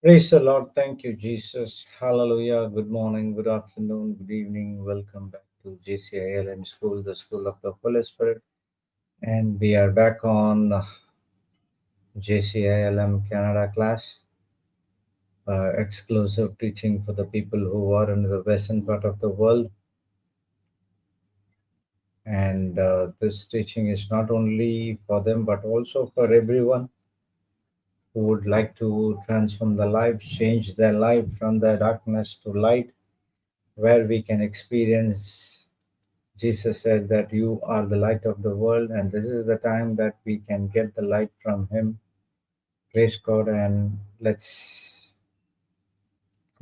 Praise the Lord. Thank you, Jesus. Hallelujah. Good morning, good afternoon, good evening. Welcome back to JCILM School, the School of the Holy Spirit. And we are back on JCILM Canada class, exclusive teaching for the people who are in the western part of the world. And this teaching is not only for them, but also for everyone who would like to transform the life, change their life from the darkness to light, where we can experience. Jesus said that you are the light of the world, and this is the time that we can get the light from Him. Praise God, and let's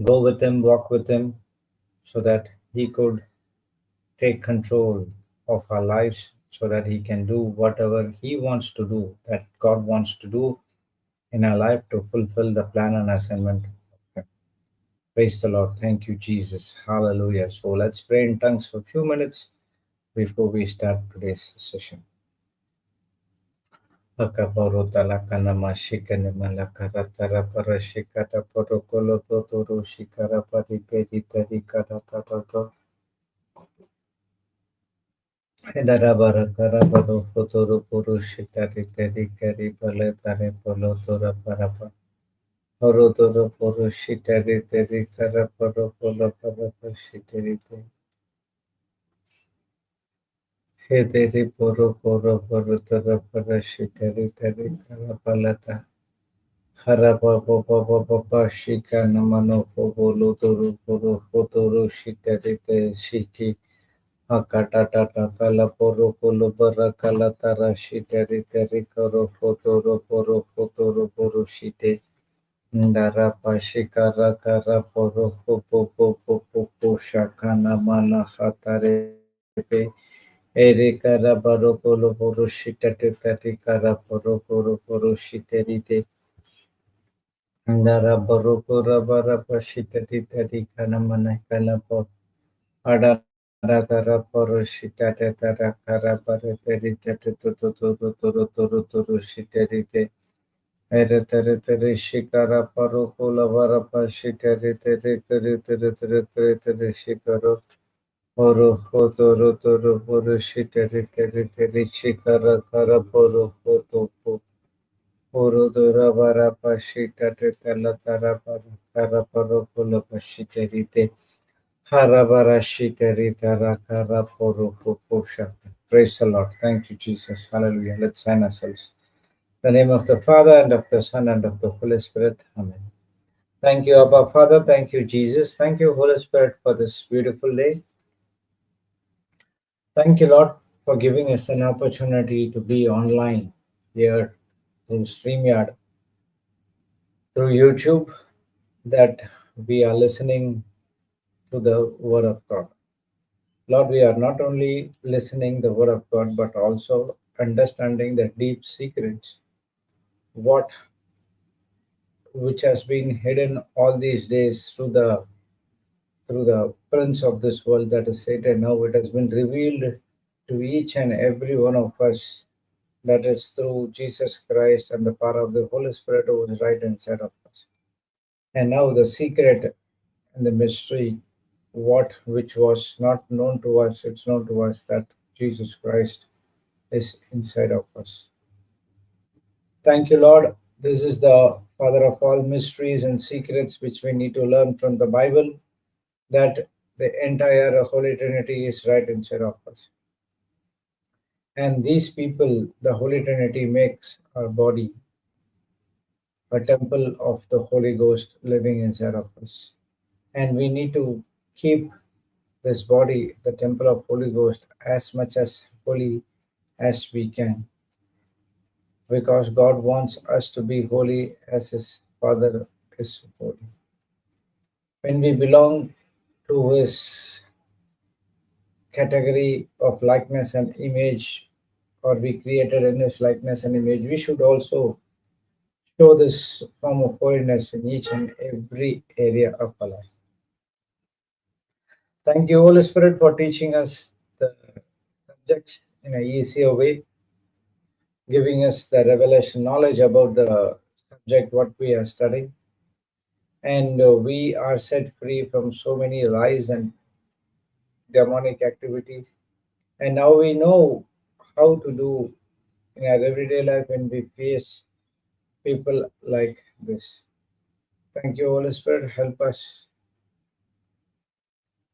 go with Him, walk with Him, so that He could take control of our lives, so that He can do whatever He wants to do, that God wants to do in our life to fulfill the plan and assignment. Praise the Lord. Thank you, Jesus. Hallelujah. So let's pray in tongues for a few minutes before we start today's session. Akaborotala kanama shikane malakara tara para shikata protocolo protoro shikara pari peri tari kara tatato. Hedara bara kara baro protoro puru shikari tari kari pale tare polo tora parapa. Horo toro puru shitari tari kara paro polo parapa shitari te. Hedari puru puru puru tora para shitari tari kara palata. Harapa papa papa shika namano pobolo toro poro potoro shikarite shiki akata tata kala poro polo bara kala tara shikarite rikoro potoro poro shite ndara pashikara kara poro popo popo popo shaka namana hatare pe ere kara baro polo poro shitate tati kara poro shiterite Andara barukura bara pashita titari kana mana kana po adara tara poro shita te tara kara bara teri tete turu shiteri te ere tere shikara parukula bara pashiteri tere shikaro oro turu puru shiteri tere shikara kara puru Urudura bara pashita tetala tara para kara paro polo pashita rite harabara shita rita rakara poro posha. Praise the Lord. Thank you, Jesus. Hallelujah. Let's sign ourselves. In the name of the Father and of the Son and of the Holy Spirit. Amen. Thank you, Abba Father. Thank you, Jesus. Thank you, Holy Spirit, for this beautiful day. Thank you, Lord, for giving us an opportunity to be online here through StreamYard, through YouTube, that we are listening to the Word of God. Lord, we are not only listening the Word of God, but also understanding the deep secrets, what which has been hidden all these days through the prince of this world, that is Satan. Now it has been revealed to each and every one of us, that is through Jesus Christ and the power of the Holy Spirit who is right inside of us. And now the secret and the mystery, what which was not known to us, it's known to us that Jesus Christ is inside of us. Thank you, Lord. This is the Father of all mysteries and secrets which we need to learn from the Bible, that the entire Holy Trinity is right inside of us. And these people, the Holy Trinity makes our body a temple of the Holy Ghost living inside of us. And we need to keep this body, the temple of Holy Ghost, as much as holy as we can, because God wants us to be holy as His Father is holy. When we belong to His category of likeness and image, or we created in His likeness and image, we should also show this form of holiness in each and every area of our life. Thank you, Holy Spirit, for teaching us the subjects in an easier way, giving us the revelation knowledge about the subject what we are studying. and we are set free from so many lies and demonic activities. And now we know how to do in our everyday life when we face people like this. Thank you, Holy Spirit. Help us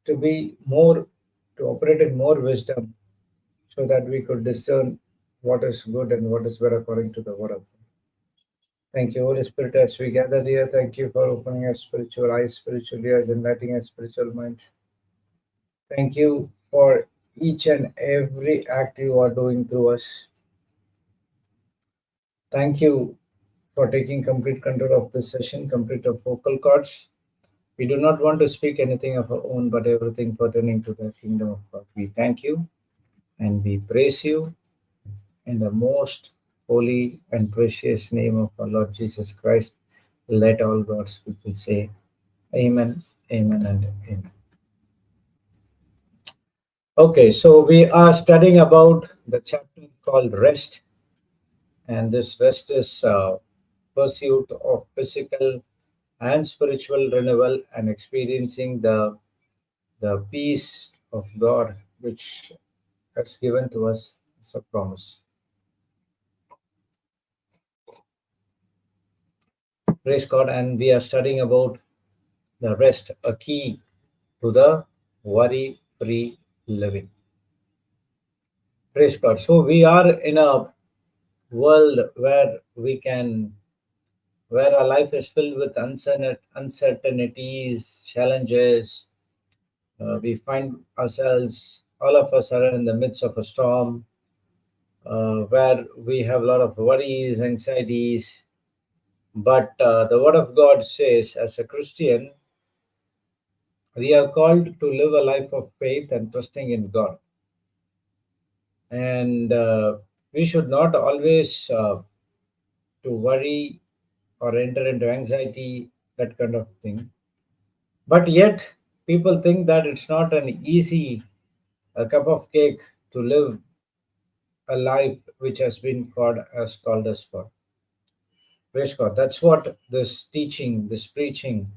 to be more, to operate in more wisdom so that we could discern what is good and what is bad according to the word of God. Thank you, Holy Spirit, as we gather here. Thank you for opening our spiritual eyes, spiritual ears, enlightening our spiritual minds. Thank you for each and every act you are doing through us. Thank you for taking complete control of this session, complete of vocal cords. We do not want to speak anything of our own, but everything pertaining to the kingdom of God. We thank you and we praise you in the most holy and precious name of our Lord Jesus Christ. Let all God's people say, Amen, Amen, and Amen. Okay, so we are studying about the chapter called Rest, and this rest is pursuit of physical and spiritual renewal and experiencing the peace of God which has given to us as a promise. Praise God, and we are studying about the rest, a key to the worry-free living. Praise God. So we are in a world where our life is filled with uncertainties, challenges. We find ourselves, all of us are in the midst of a storm where we have a lot of worries, anxieties. But the Word of God says, as a Christian, we are called to live a life of faith and trusting in God. And we should not always to worry or enter into anxiety, that kind of thing. But yet, people think that it's not an easy a cup of cake to live a life which has been called us for. Praise God. That's what this teaching, this preaching,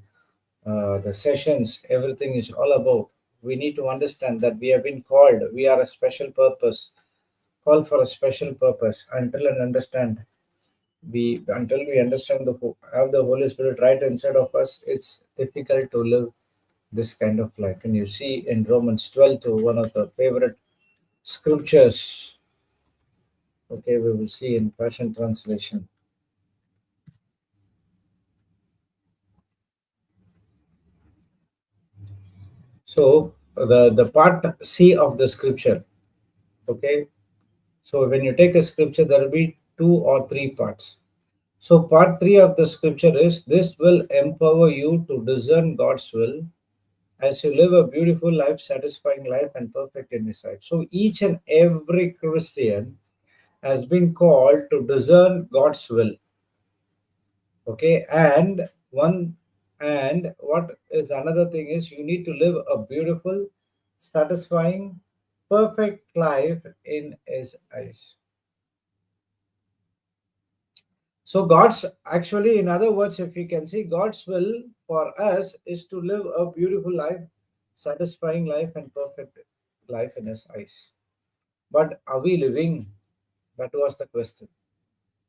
the sessions, everything is all about. We need to understand that we have been called. We are a special purpose, called for a special purpose. Until we understand have the Holy Spirit right inside of us, it's difficult to live this kind of life. And you see in Romans 12, to one of the favorite scriptures. Okay, we will see in Passion Translation. So the part C of the scripture. Okay, so when you take a scripture, there will be 2 or 3 parts. So part 3 of the scripture is, this will empower you to discern God's will as you live a beautiful life, satisfying life, and perfect in His sight. So each and every Christian has been called to discern God's will. Okay, and what is another thing is, you need to live a beautiful, satisfying, perfect life in His eyes. So God's, actually, in other words, if you can see, God's will for us is to live a beautiful life, satisfying life, and perfect life in His eyes. But are we living? That was the question.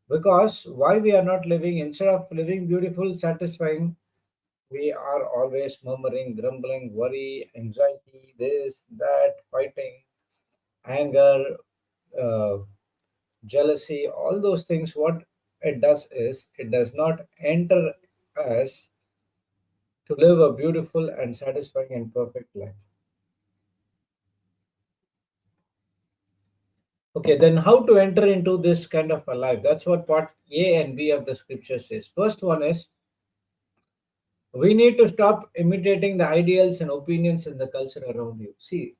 Because why we are not living, instead of living beautiful, satisfying, we are always murmuring, grumbling, worry, anxiety, this, that, fighting, anger, uh, jealousy, all those things. What it does is, it does not enter us to live a beautiful and satisfying and perfect life. Okay, then how to enter into this kind of a life? That's what part A and B of the scripture says. First one is, we need to stop imitating the ideals and opinions in the culture around you. See,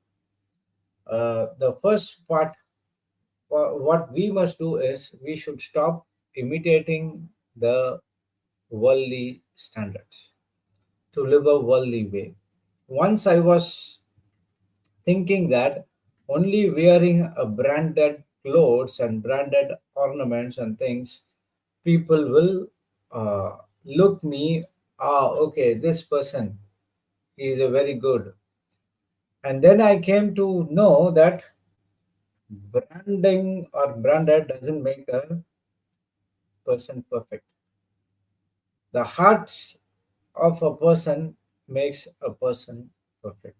the first part, what we must do is, we should stop imitating the worldly standards to live a worldly way. Once I was thinking that only wearing a branded clothes and branded ornaments and things, people will look me okay, this person is a very good. And then I came to know that branding or branded doesn't make a person perfect. The heart of a person makes a person perfect.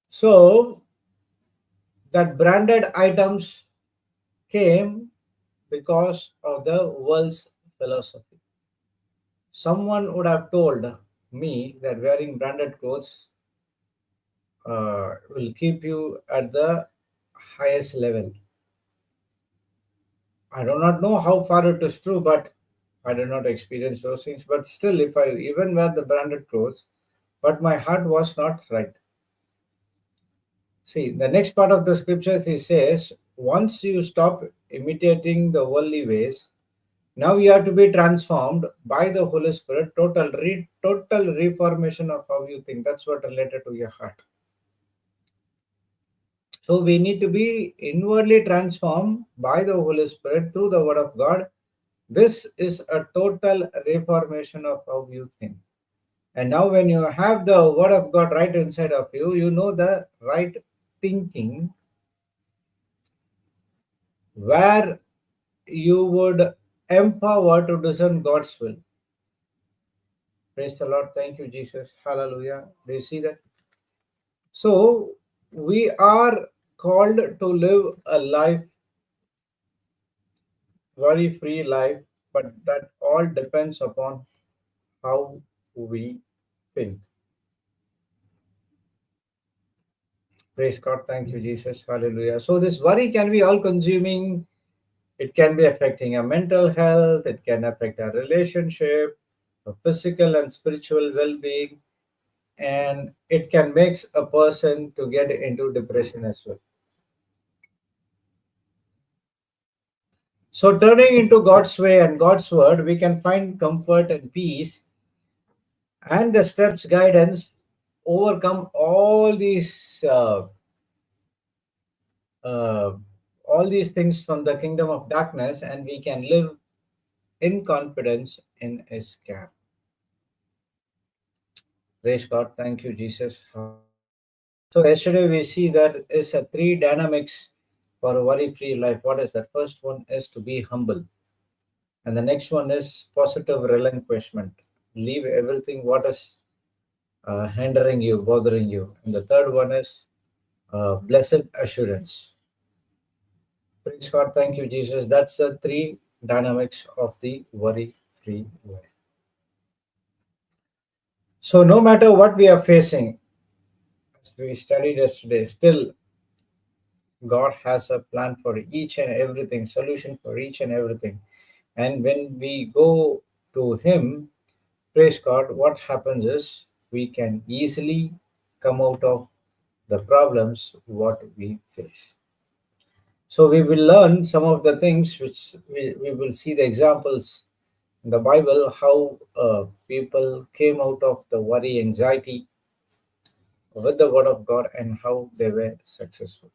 So that branded items came because of the world's philosophy. Someone would have told me that wearing branded clothes will keep you at the highest level. I do not know how far it is true, but I did not experience those things. But still, if I even wear the branded clothes, but my heart was not right. See, the next part of the scriptures he says, once you stop imitating the worldly ways, now you have to be transformed by the Holy Spirit, total reformation of how you think. That's what related to your heart. So we need to be inwardly transformed by the Holy Spirit through the Word of God. This is a total reformation of how you think. And now, when you have the Word of God right inside of you, you know the right thinking where you would empower to discern God's will. Praise the Lord. Thank you, Jesus. Hallelujah. Do you see that? So, we are called to live a life, worry free life, but that all depends upon how we think. Praise God. Thank you, Jesus. Hallelujah. So, this worry can be all consuming. It can be affecting our mental health, it can affect our relationship, our physical and spiritual well being, and it can make a person to get into depression as well. So, turning into God's way and God's word, we can find comfort and peace and the steps guidance overcome uh, all these things from the kingdom of darkness, and we can live in confidence in his care. Praise God. Thank you, Jesus. Hallelujah. So yesterday we see that is a three dynamics for a worry-free life. What is that? First one is to be humble, and the next one is positive relinquishment. Leave everything what is hindering you, bothering you, and the third one is blessed assurance. Praise God. Thank you, Jesus. That's the three dynamics of the worry-free life. So no matter what we are facing, as we studied yesterday, still God has a plan for each and everything, solution for each and everything. And when we go to Him, praise God, what happens is we can easily come out of the problems what we face. So we will learn some of the things which we will see the examples in the Bible, how people came out of the worry, anxiety with the Word of God and how they were successful.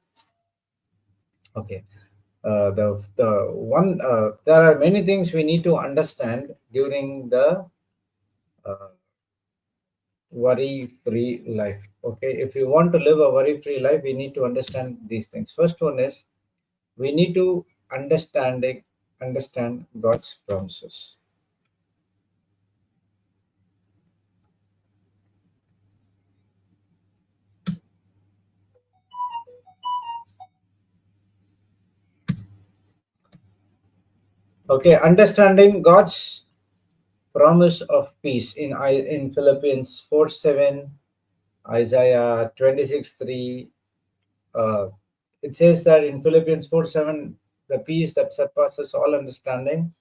Okay. The one there are many things we need to understand during the uh, worry free life. Okay, if you want to live a worry free life, we need to understand these things. First one is we need to understand God's promises. Okay, understanding God's promise of peace in Philippians 4:7, Isaiah 26:3. uh, it says that in Philippians 4:7, the peace that surpasses all understanding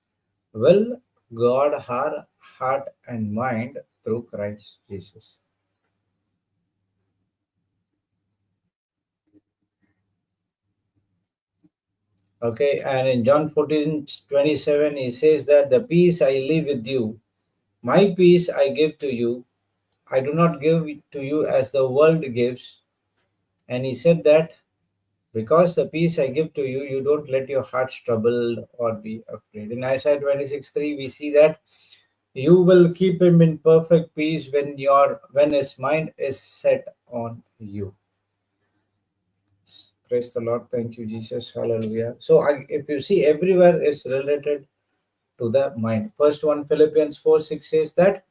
will guard our heart and mind through Christ Jesus. Okay, and in John 14:27, he says that the peace I leave with you, my peace I give to you. I do not give it to you as the world gives. And he said that Because the peace I give to you, you don't let your hearts troubled or be afraid. In Isaiah 26:3, we see that you will keep him in perfect peace when his mind is set on you. Praise the Lord. Thank you, Jesus. Hallelujah. So if you see, everywhere is related to the mind. First one, Philippians 4:6 says that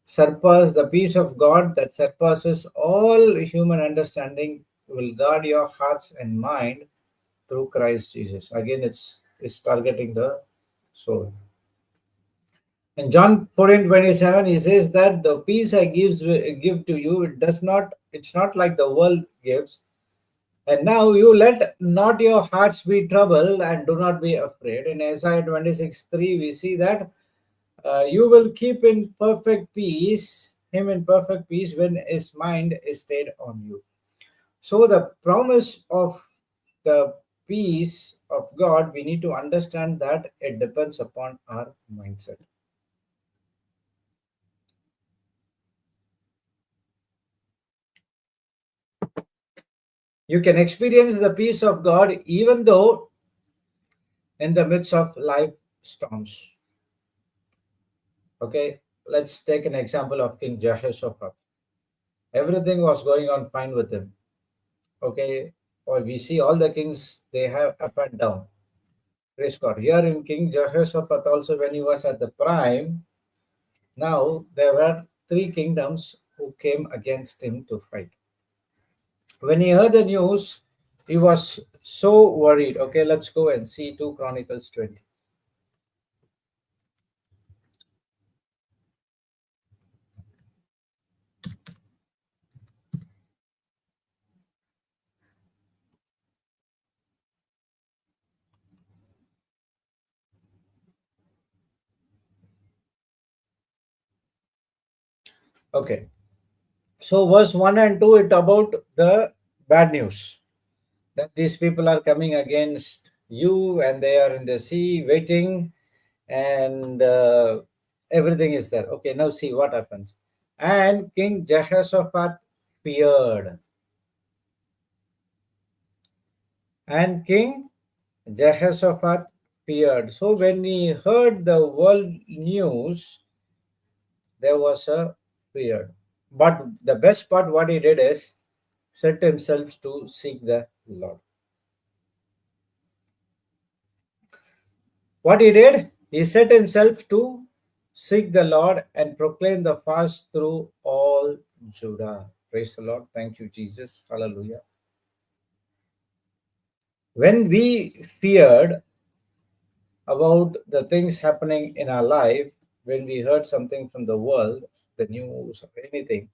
surpass the peace of God that surpasses all human understanding will guard your hearts and mind through Christ Jesus. Again, it's targeting the soul. In John 14:27, he says that the peace I give to you, it's not like the world gives. And now you let not your hearts be troubled and do not be afraid. In Isaiah 26:3, we see that you will keep in perfect peace, him in perfect peace when his mind is stayed on you. So the promise of the peace of God, we need to understand that it depends upon our mindset. You can experience the peace of God even though in the midst of life storms. Okay, let's take an example of King Jehoshaphat. Everything was going on fine with him. Okay, or we see all the kings, they have up and down. Praise God. Here in King Jehoshaphat also, when he was at the prime, now there were three kingdoms who came against him to fight. When he heard the news, he was so worried. Okay, let's go and see 2 Chronicles 20. Okay, so verse 1 and 2, it about the bad news that these people are coming against you and they are in the sea waiting, and everything is there. Okay, now see what happens. And King Jehoshaphat feared. And King Jehoshaphat feared. So when he heard the world news, there was a fear. But the best part, what he did is set himself to seek the Lord. What he did, he set himself to seek the Lord and proclaim the fast through all Judah. Praise the Lord. Thank you, Jesus. Hallelujah. When we feared about the things happening in our life, when we heard something from the world, the news or anything,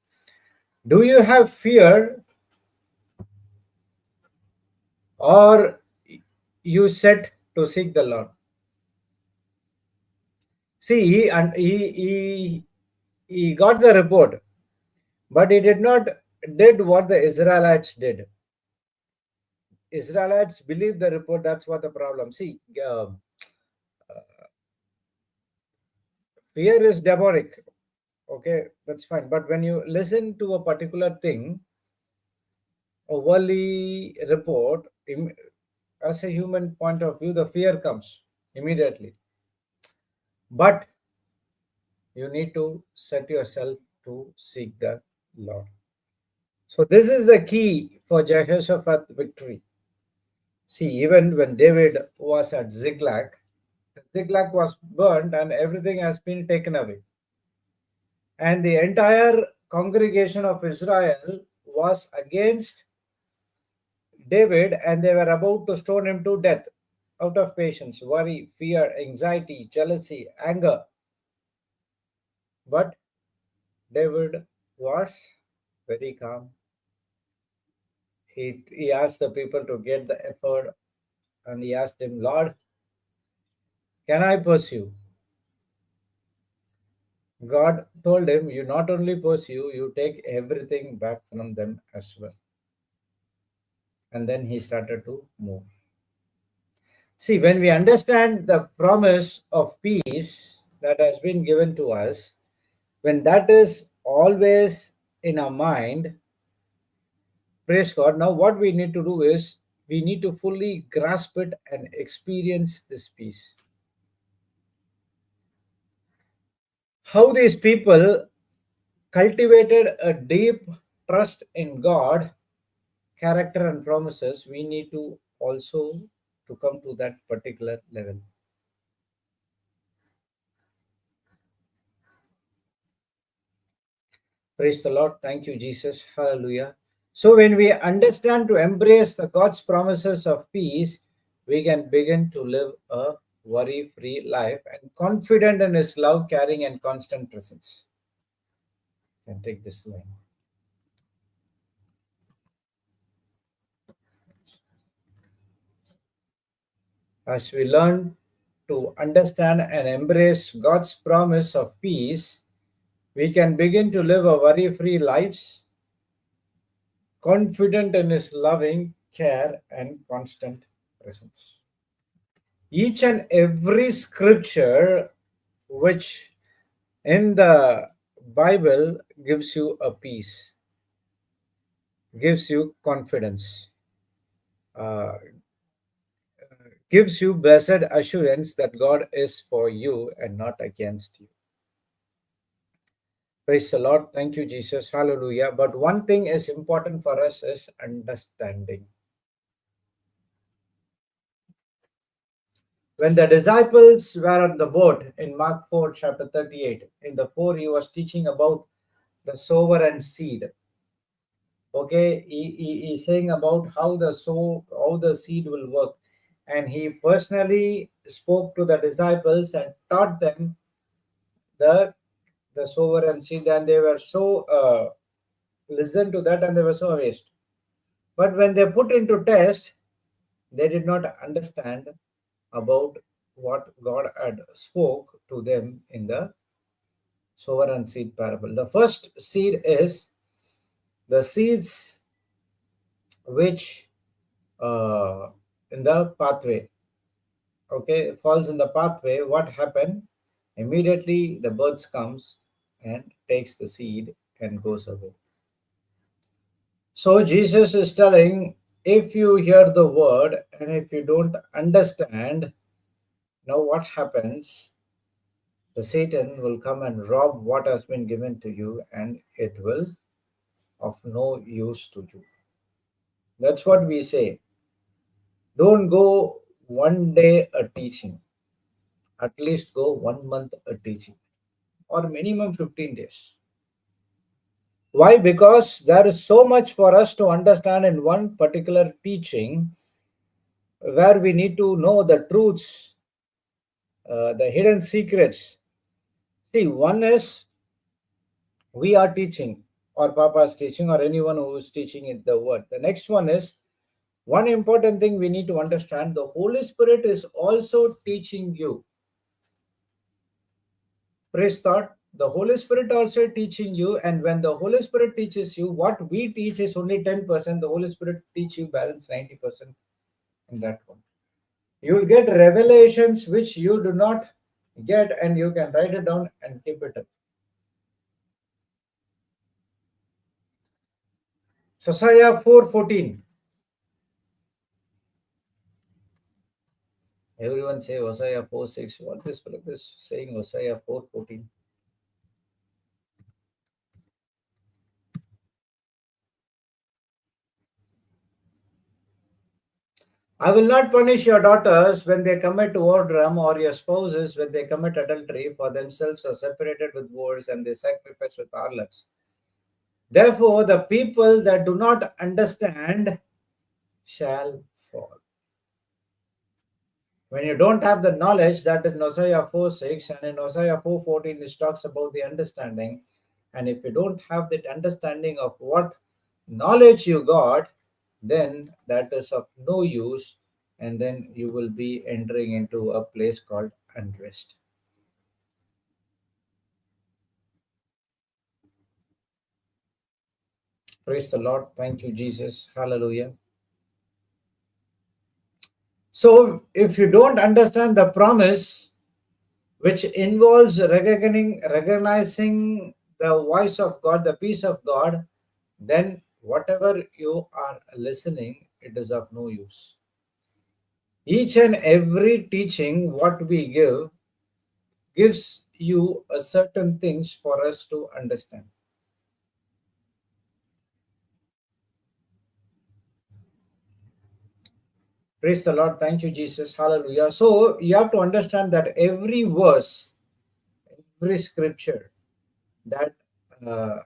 do you have fear or you set to seek the Lord? See, he got the report, but he did not did what the Israelites did. Israelites believed the report. That's what the problem. See, fear is demonic. Okay, that's fine. But when you listen to a particular thing, a worldly report, as a human point of view, the fear comes immediately. But you need to set yourself to seek the Lord. So this is the key for Jehoshaphat victory. See, even when David was at Ziklag, Ziklag was burned and everything has been taken away. And the entire congregation of Israel was against David and they were about to stone him to death out of patience, worry, fear, anxiety, jealousy, anger. But David was very calm. He asked the people to get the effort and he asked him, Lord, can I pursue? God told him, you not only pursue, you take everything back from them as well. And then he started to move. See, when we understand the promise of peace that has been given to us, when that is always in our mind, Praise God. Now, what we need to do is we need to fully grasp it and experience this peace. How these people cultivated a deep trust in God, character, and promises, we need to also to come to that particular level. Praise the Lord. Thank you, Jesus. Hallelujah. So, when we understand to embrace the God's promises of peace, we can begin to live a worry free life and confident in His love, caring, and constant presence. Can take this line. As we learn to understand and embrace God's promise of peace, we can begin to live a worry free lives, confident in His loving care and constant presence. Each and every scripture which in the Bible gives you a peace, gives you confidence, uh, gives you blessed assurance that God is for you and not against you. Praise the Lord. Thank you, Jesus. Hallelujah. But one thing is important for us is understanding. When the disciples were on the boat in Mark 4, chapter 38, in the 4, he was teaching about the sower and seed. Okay, he's saying about how the seed will work. And he personally spoke to the disciples and taught them the the sower and seed, and they were so listened to that and they were so amazed. But when they put into test, they did not understand about what God had spoke to them in the sower and seed parable. The first seed is the seeds which in the pathway. Okay, falls in the pathway. What happened? Immediately the birds comes and takes the seed and goes away. So Jesus is telling, if you hear the word and if you don't understand, now what happens? The Satan will come and rob what has been given to you, and it will of no use to you. That's what we say. Don't go one day a teaching. At least go 1 month a teaching, or minimum 15 days. Why? Because there is so much for us to understand in one particular teaching, where we need to know the truths, the hidden secrets. See, one is we are teaching, or Papa is teaching, or anyone who is teaching in the word. The next one is one important thing we need to understand, the Holy Spirit is also teaching you. Praise God. The Holy Spirit also teaching you, and when the Holy Spirit teaches you, what we teach is only 10%. The Holy Spirit teach you balance 90% in that one. You will get revelations which you do not get, and you can write it down and keep it up. Hosea 4:14. Everyone say Hosea 4:6. What this brother is saying Hosea 4:14? I will not punish your daughters when they commit whoredom, or your spouses when they commit adultery, for themselves are separated with whores and they sacrifice with harlots. Therefore, the people that do not understand shall fall. When you don't have the knowledge, that in Hosea 4:6 and in Hosea 4:14, it talks about the understanding. And if you don't have that understanding of what knowledge you got, then that is of no use, and then you will be entering into a place called unrest. Praise the Lord. Thank you, Jesus. Hallelujah. So, if you don't understand the promise, which involves recognizing the voice of God, the peace of God, then whatever you are listening, it is of no use. Each and every teaching what we give gives you a certain things for us to understand. Praise the Lord. Thank you, Jesus. Hallelujah. So you have to understand that every verse, every scripture that uh,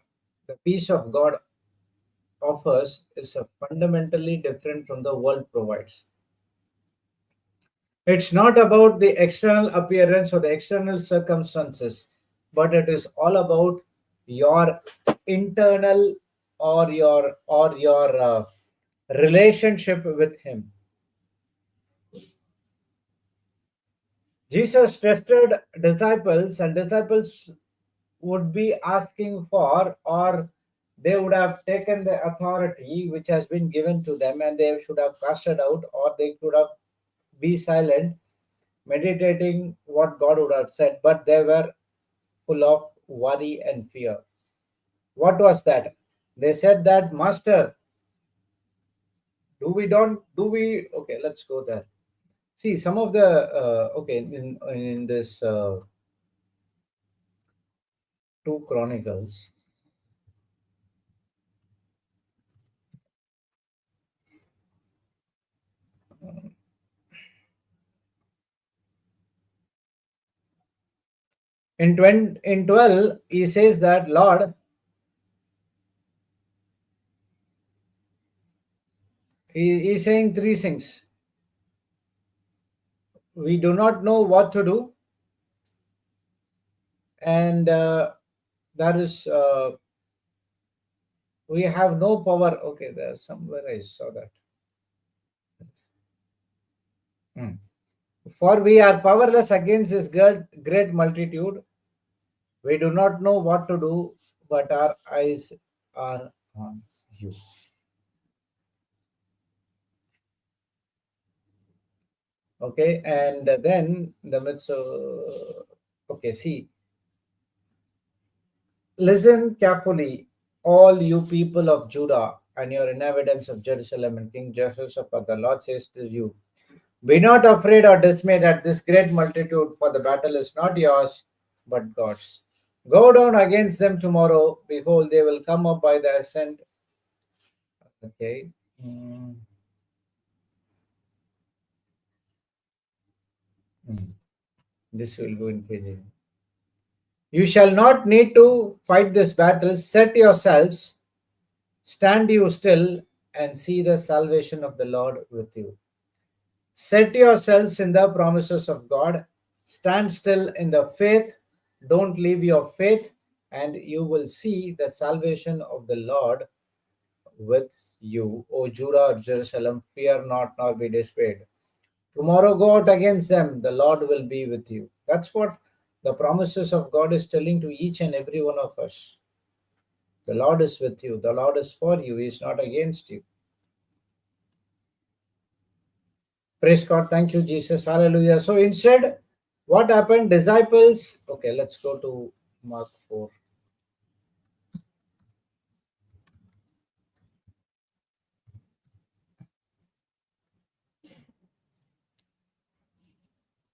the peace of God offers is fundamentally different from the world provides. It's not about the external appearance or the external circumstances, but it is all about your internal or your relationship with Him. Jesus tested disciples, and disciples would be asking for, or they would have taken the authority which has been given to them, and they should have casted out, or they could have be silent, meditating what God would have said, but they were full of worry and fear. What was that? They said that, Master, do we? Okay, let's go there. See, some of the okay in this 2 Chronicles. In 12, he says that, Lord, he's saying three things. We do not know what to do, and that is, we have no power. Okay, there's somewhere I saw that. Hmm. For we are powerless against this great multitude. We do not know what to do, but our eyes are on you. Okay, and then the midst of, okay, see, listen carefully, all you people of Judah and your inhabitants of Jerusalem and King Jehoshaphat, the Lord says to you, be not afraid or dismayed at this great multitude, for the battle is not yours, but God's. Go down against them tomorrow. Behold, they will come up by the ascent. Okay. Mm, mm. This will go in page. You shall not need to fight this battle. Set yourselves, stand you still, and see the salvation of the Lord with you. Set yourselves in the promises of God. Stand still in the faith. Don't leave your faith, and you will see the salvation of the Lord with you. O Judah or Jerusalem, fear not nor be dismayed. Tomorrow go out against them. The Lord will be with you. That's what the promises of God is telling to each and every one of us. The Lord is with you. The Lord is for you. He is not against you. Praise God. Thank you, Jesus. Hallelujah. So instead, what happened? Disciples. Okay, let's go to Mark 4.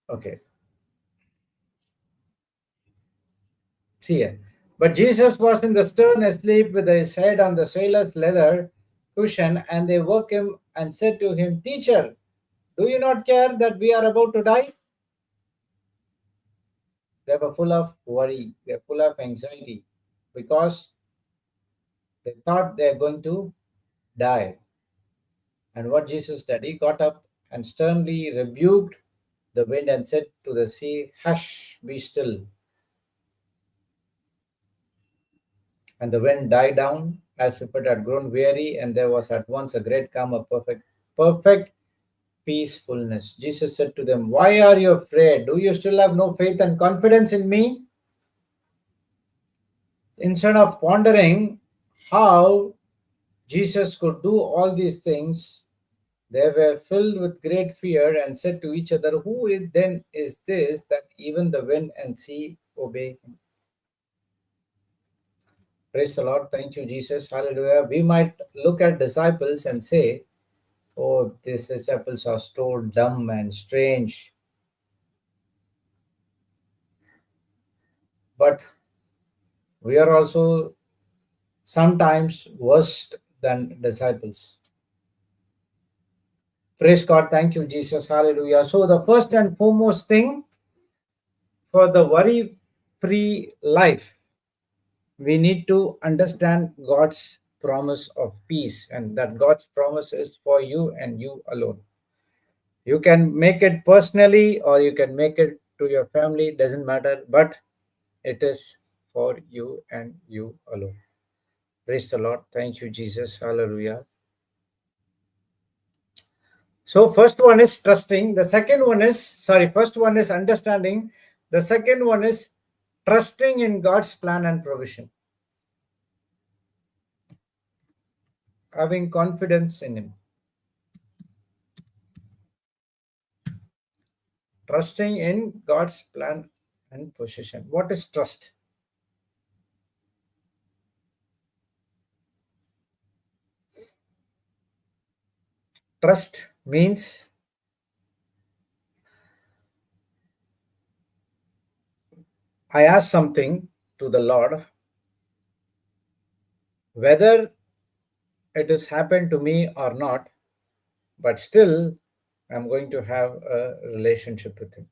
Okay. See here. But Jesus was in the stern asleep with his head on the sailor's leather cushion, and they woke him and said to him, Teacher, do you not care that we are about to die? They were full of worry, they're full of anxiety because they thought they're going to die. And what Jesus did, he got up and sternly rebuked the wind and said to the sea, Hush, be still. And the wind died down as if it had grown weary, and there was at once a great calm of perfect peacefulness. Jesus said to them, Why are you afraid? Do you still have no faith and confidence in me? Instead of pondering how Jesus could do all these things, they were filled with great fear and said to each other, then is this that even the wind and sea obey him? Praise the Lord. Thank you, Jesus. Hallelujah. We might look at disciples and say, oh, these disciples are so dumb and strange. But we are also sometimes worse than disciples. Praise God. Thank you, Jesus. Hallelujah. So, the first and foremost thing for the worry free life, we need to understand God's promise of peace, and that God's promise is for you and you alone. You can make it personally or you can make it to your family, doesn't matter, but it is for you and you alone. Praise the Lord. Thank you, Jesus. Hallelujah. So, first one is trusting. The second one is, first one is understanding. The second one is trusting in God's plan and provision, having confidence in Him. Trusting in God's plan and position. What is trust? Trust means I ask something to the Lord, whether it has happened to me or not, but still I'm going to have a relationship with Him.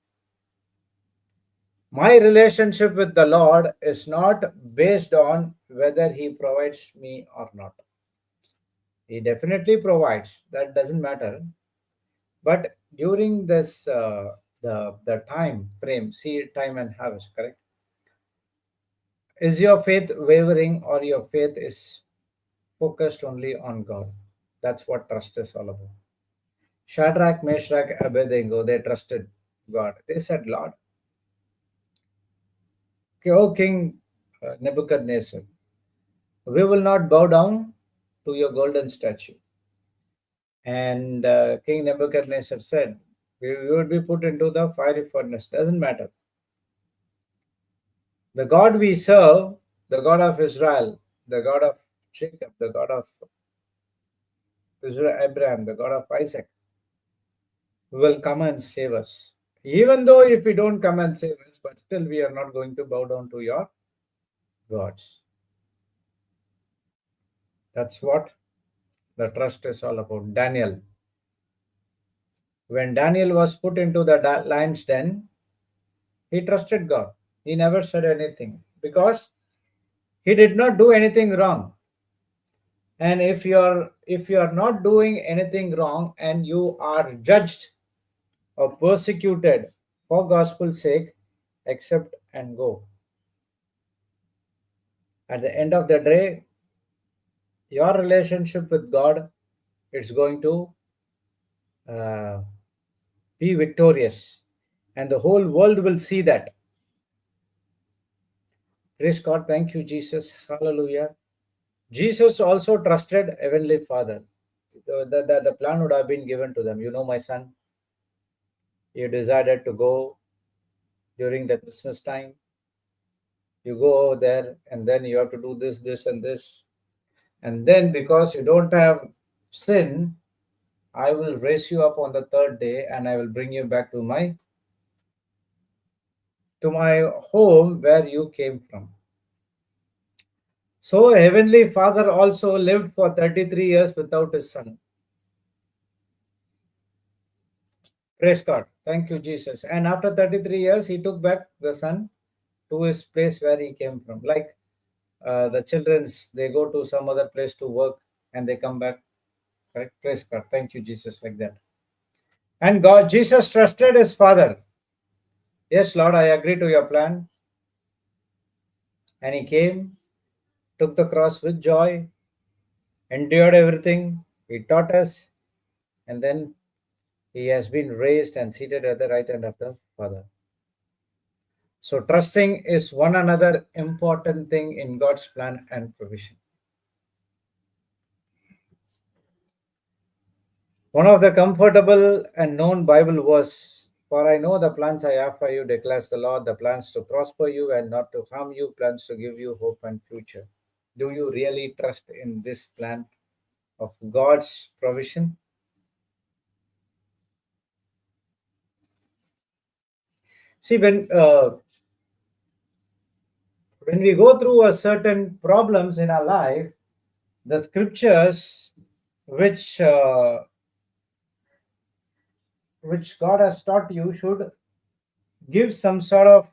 My relationship with the Lord is not based on whether He provides me or not. He definitely provides, that doesn't matter. But during this, the time frame, seed time and harvest, correct? Is your faith wavering or your faith is focused only on God? That's what trust is all about. Shadrach, Meshach, Abednego, they trusted God. They said, Lord, okay, O King Nebuchadnezzar, we will not bow down to your golden statue. And King Nebuchadnezzar said, we will be put into the fiery furnace. Doesn't matter. The God we serve, the God of Israel, the God of Jacob, the God of Israel, Abraham, the God of Isaac, will come and save us. Even though if we don't come and save us, but still we are not going to bow down to your gods. That's what the trust is all about. Daniel. When Daniel was put into the lion's den, he trusted God. He never said anything because he did not do anything wrong. And if you're not doing anything wrong and you are judged or persecuted for gospel's sake, accept and go. At the end of the day, your relationship with God is going to uh, be victorious, and the whole world will see that. Praise God. Thank you, Jesus. Hallelujah. Jesus also trusted Heavenly Father. The plan would have been given to them. You know, my son, you decided to go during the Christmas time. You go over there, and then you have to do this, this, and this. And then, because you don't have sin, I will raise you up on the third day, and I will bring you back to my home where you came from. So Heavenly Father also lived for 33 years without his son. Praise God. Thank you, Jesus. And after 33 years, he took back the son to his place where he came from. Like the children's, they go to some other place to work and they come back. Correct? Praise God. Thank you, Jesus. Like that. And God, Jesus trusted his father. Yes, Lord, I agree to your plan. And he came, took the cross with joy, endured everything. He taught us. And then he has been raised and seated at the right hand of the Father. So trusting is one another important thing in God's plan and provision. One of the comfortable and known Bible verse, for I know the plans I have for you, declares the Lord, the plans to prosper you and not to harm you, plans to give you hope and future. Do you really trust in this plan of God's provision? See, when we go through a certain problems in our life, the scriptures which which God has taught you should give some sort of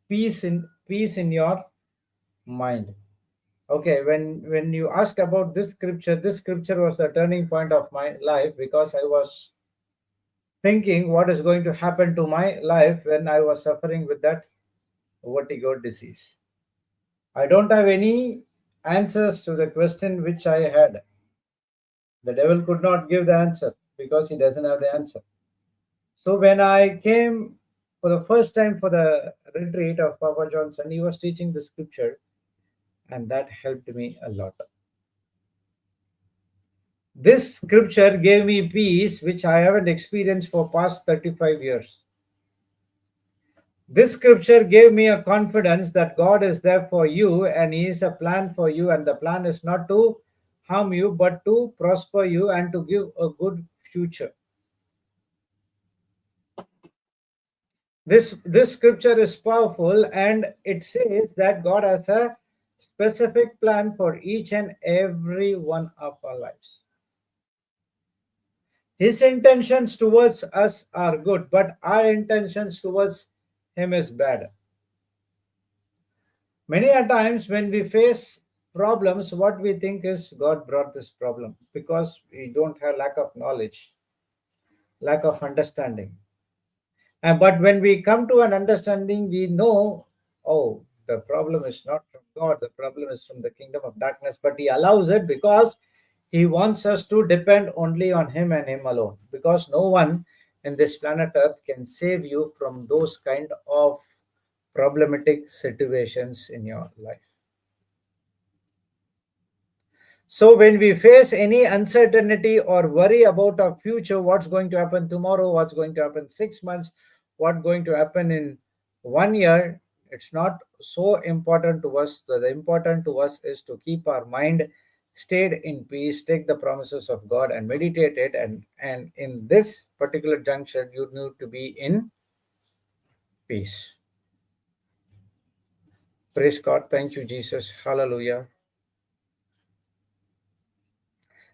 peace in your mind. Okay, when you ask about this scripture was the turning point of my life, because I was thinking what is going to happen to my life when I was suffering with that vertigo disease. I don't have any answers to the question which I had. The devil could not give the answer because he doesn't have the answer. So when I came for the first time for the retreat of Papa Johnson, he was teaching the scripture, and that helped me a lot. This scripture gave me peace which I haven't experienced for past 35 years. This scripture gave me a confidence that God is there for you and He is a plan for you, and the plan is not to harm you but to prosper you and to give a good future. This scripture is powerful, and it says that God has a specific plan for each and every one of our lives. His intentions towards us are good, but our intentions towards Him is bad. Many a times when we face problems, what we think is God brought this problem because we don't have lack of knowledge, lack of understanding. But when we come to an understanding, we know, oh, the problem is not from God, the problem is from the kingdom of darkness, but He allows it because He wants us to depend only on Him and Him alone. Because no one in this planet Earth can save you from those kind of problematic situations in your life. So, when we face any uncertainty or worry about our future, what's going to happen tomorrow, what's going to happen 6 months, what's going to happen in 1 year, it's not so important to us. The important to us is to keep our mind stayed in peace, take the promises of God and meditate it. And in this particular junction, you need to be in peace. Praise God. Thank you, Jesus. Hallelujah.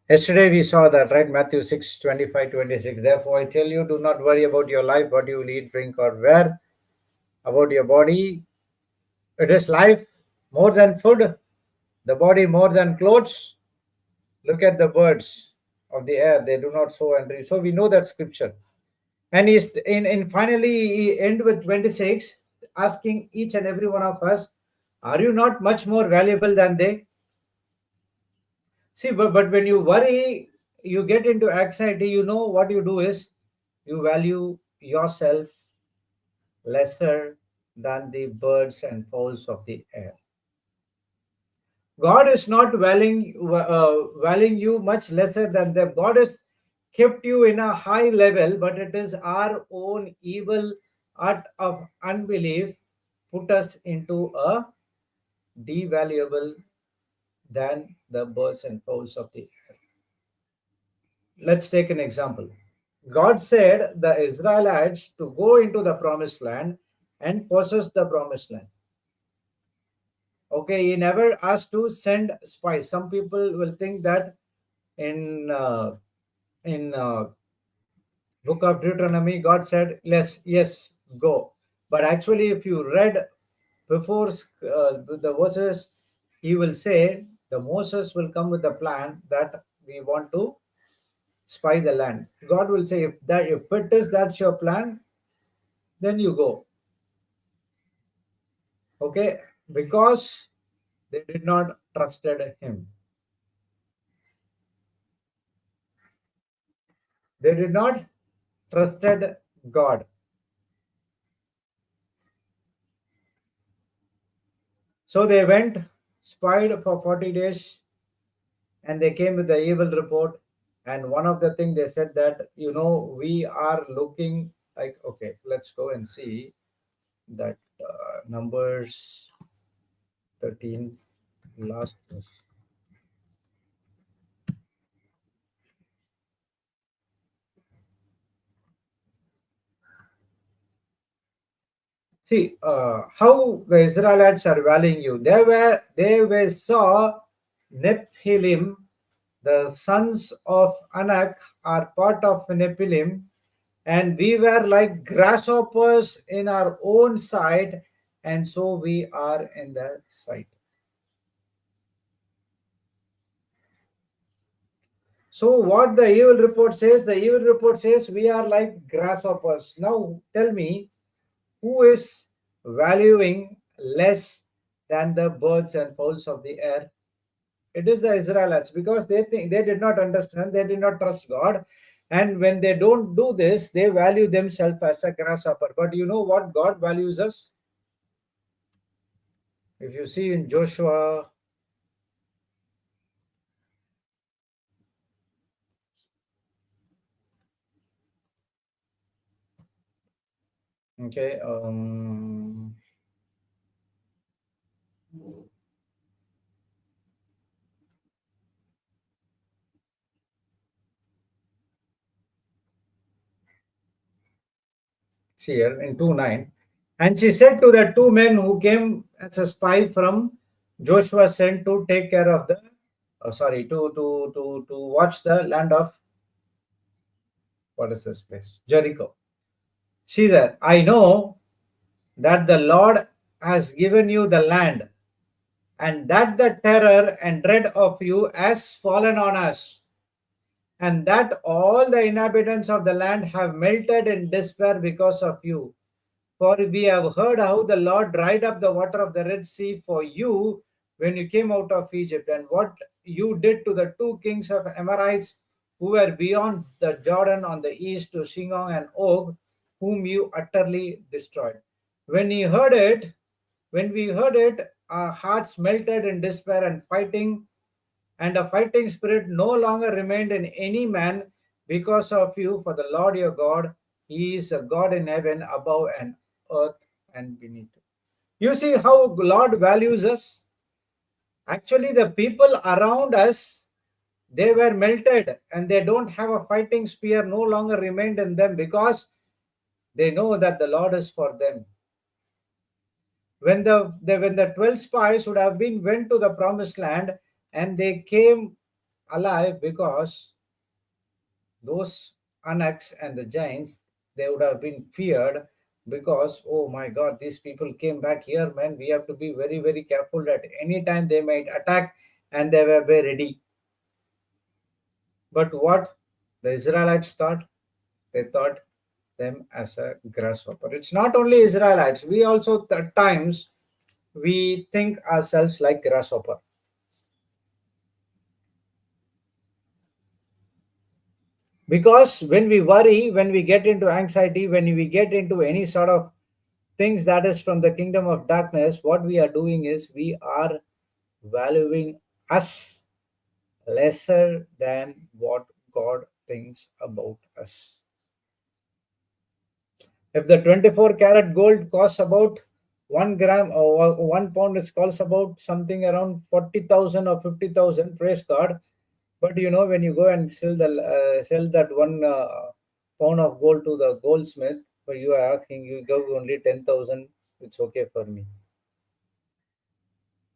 Yesterday we saw that, right? Matthew 6:25-26. Therefore I tell you, do not worry about your life, what you will eat, drink, or wear, about your body. It is life more than food, the body more than clothes. Look at the birds of the air, they do not sow and reap. So we know that scripture. And he's in finally he end with 26, asking each and every one of us, are you not much more valuable than they? See, but when you worry, you get into anxiety, you know what you do is you value yourself lesser than the birds and fowls of the air. God is not valuing you much lesser than them. God has kept you in a high level, but it is our own evil act of unbelief put us into a devaluable than the birds and fowls of the air. Let's take an example. God said the Israelites to go into the promised land and possess the promised land. Okay, He never asked to send spies. Some people will think that in book of Deuteronomy, God said, yes, go. But actually, if you read before the verses, He will say the Moses will come with a plan that we want to spy the land. God will say, if it is that's your plan, then you go. Okay, because they did not trusted Him. They did not trusted God. So they went, spied for 40 days, and they came with the evil report. And one of the things they said that, we are looking like, okay, let's go and see that Numbers 13. last verse. See how the Israelites are valuing you. They were saw Nephilim, the sons of Anak are part of Nephilim, and we were like grasshoppers in our own sight, and so we are in their sight. So what the evil report says? The evil report says we are like grasshoppers. Now tell me, who is valuing less than the birds and fowls of the air? It is the Israelites, because they think they did not understand, they did not trust God, and when they don't do this, they value themselves as a grasshopper. But you know what God values us? If you see in Joshua, okay, see here in 2:9, and she said to the two men who came as a spy from Joshua sent to take care of the, sorry, to watch the land of, what is this place? Jericho. See there, I know that the Lord has given you the land, and that the terror and dread of you has fallen on us, and that all the inhabitants of the land have melted in despair because of you. For we have heard how the Lord dried up the water of the Red Sea for you when you came out of Egypt, and what you did to the two kings of Amorites who were beyond the Jordan on the east, to Sihon and Og, whom you utterly destroyed. When he heard it, when we heard it, our hearts melted in despair, and a fighting spirit no longer remained in any man because of you. For the Lord your God, He is a God in heaven above and earth and beneath. You see how Lord values us? Actually, the people around us, they were melted, and they don't have a fighting spear no longer remained in them, because they know that the Lord is for them. When the 12 spies would have been went to the promised land, and they came alive, because those Anaks and the giants, they would have been feared, because oh my god, these people came back here, man, we have to be very very careful that any time they might attack, and they were very ready. But what the Israelites thought? They thought them as a grasshopper. It's not only Israelites, we also at times we think ourselves like grasshopper. Because when we worry, when we get into anxiety, when we get into any sort of things that is from the kingdom of darkness, what we are doing is we are valuing us lesser than what God thinks about us. If the 24 karat gold costs about 1 gram or 1 pound, it costs about something around 40,000 or 50,000, praise God. But you know, when you go and sell that 1 pound of gold to the goldsmith, but you are asking, you give only 10,000, it's okay for me.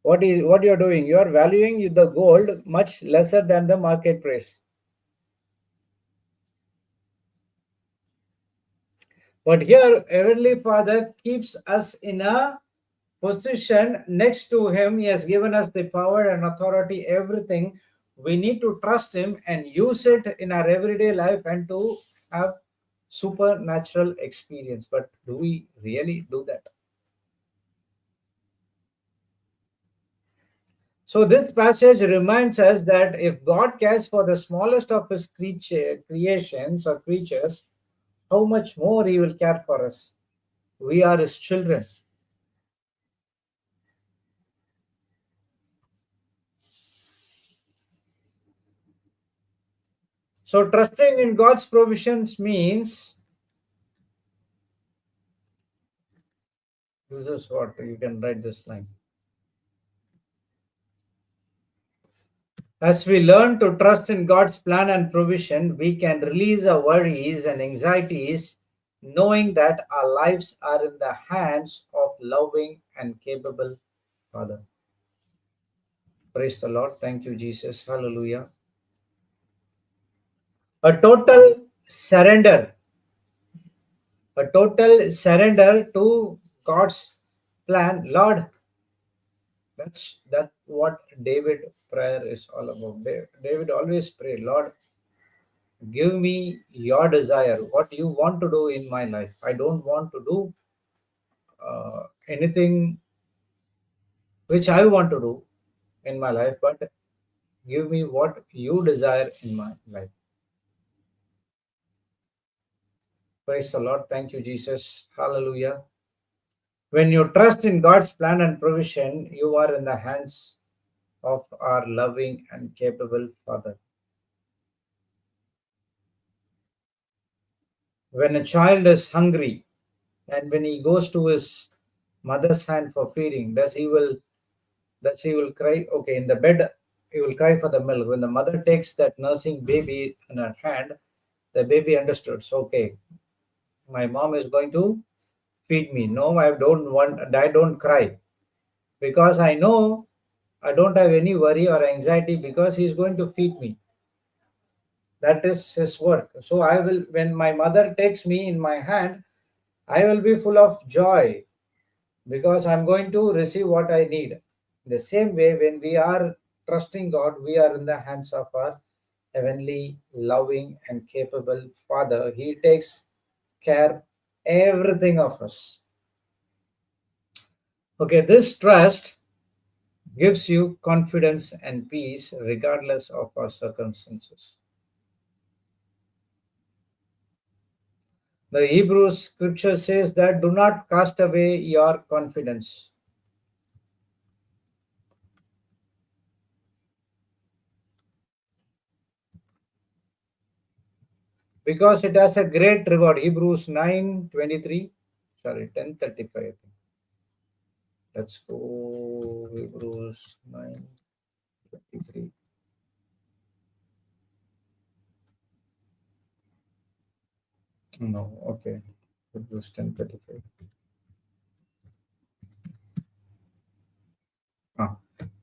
What you're doing? You are valuing the gold much lesser than the market price. But here, Heavenly Father keeps us in a position next to Him. He has given us the power and authority, everything. We need to trust Him and use it in our everyday life, and to have supernatural experience. But do we really do that? So this passage reminds us that if God cares for the smallest of His creations or creatures, how much more He will care for us. We are His children. So trusting in God's provisions means, this is what you can write this line. As we learn to trust in God's plan and provision, we can release our worries and anxieties, knowing that our lives are in the hands of loving and capable Father. Praise the Lord. Thank you, Jesus. Hallelujah. A total surrender, a total surrender to God's plan. Lord, that's what David prayer is all about. David always pray, Lord, give me your desire, what you want to do in my life. I don't want to do anything which I want to do in my life, but give me what you desire in my life. Praise the Lord. Thank you, Jesus. Hallelujah. When you trust in God's plan and provision, you are in the hands of our loving and capable Father. When a child is hungry and when he goes to his mother's hand for feeding, does he will cry? Okay, in the bed, he will cry for the milk. When the mother takes that nursing baby in her hand, the baby understood. So, okay, my mom is going to feed me. No, I don't want. I don't cry because I know I don't have any worry or anxiety because he's going to feed me. That is his work. So I will. When my mother takes me in my hand, I will be full of joy because I'm going to receive what I need. The same way, when we are trusting God, we are in the hands of our heavenly, loving, and capable Father. He takes care everything of us. Okay, this trust gives you confidence and peace regardless of our circumstances. The Hebrew scripture says that do not cast away your confidence because it has a great reward. Hebrews 9:23, sorry, 10:35, I think. Let's go Hebrews 9:23. No, okay. Hebrews 10:35. Ah.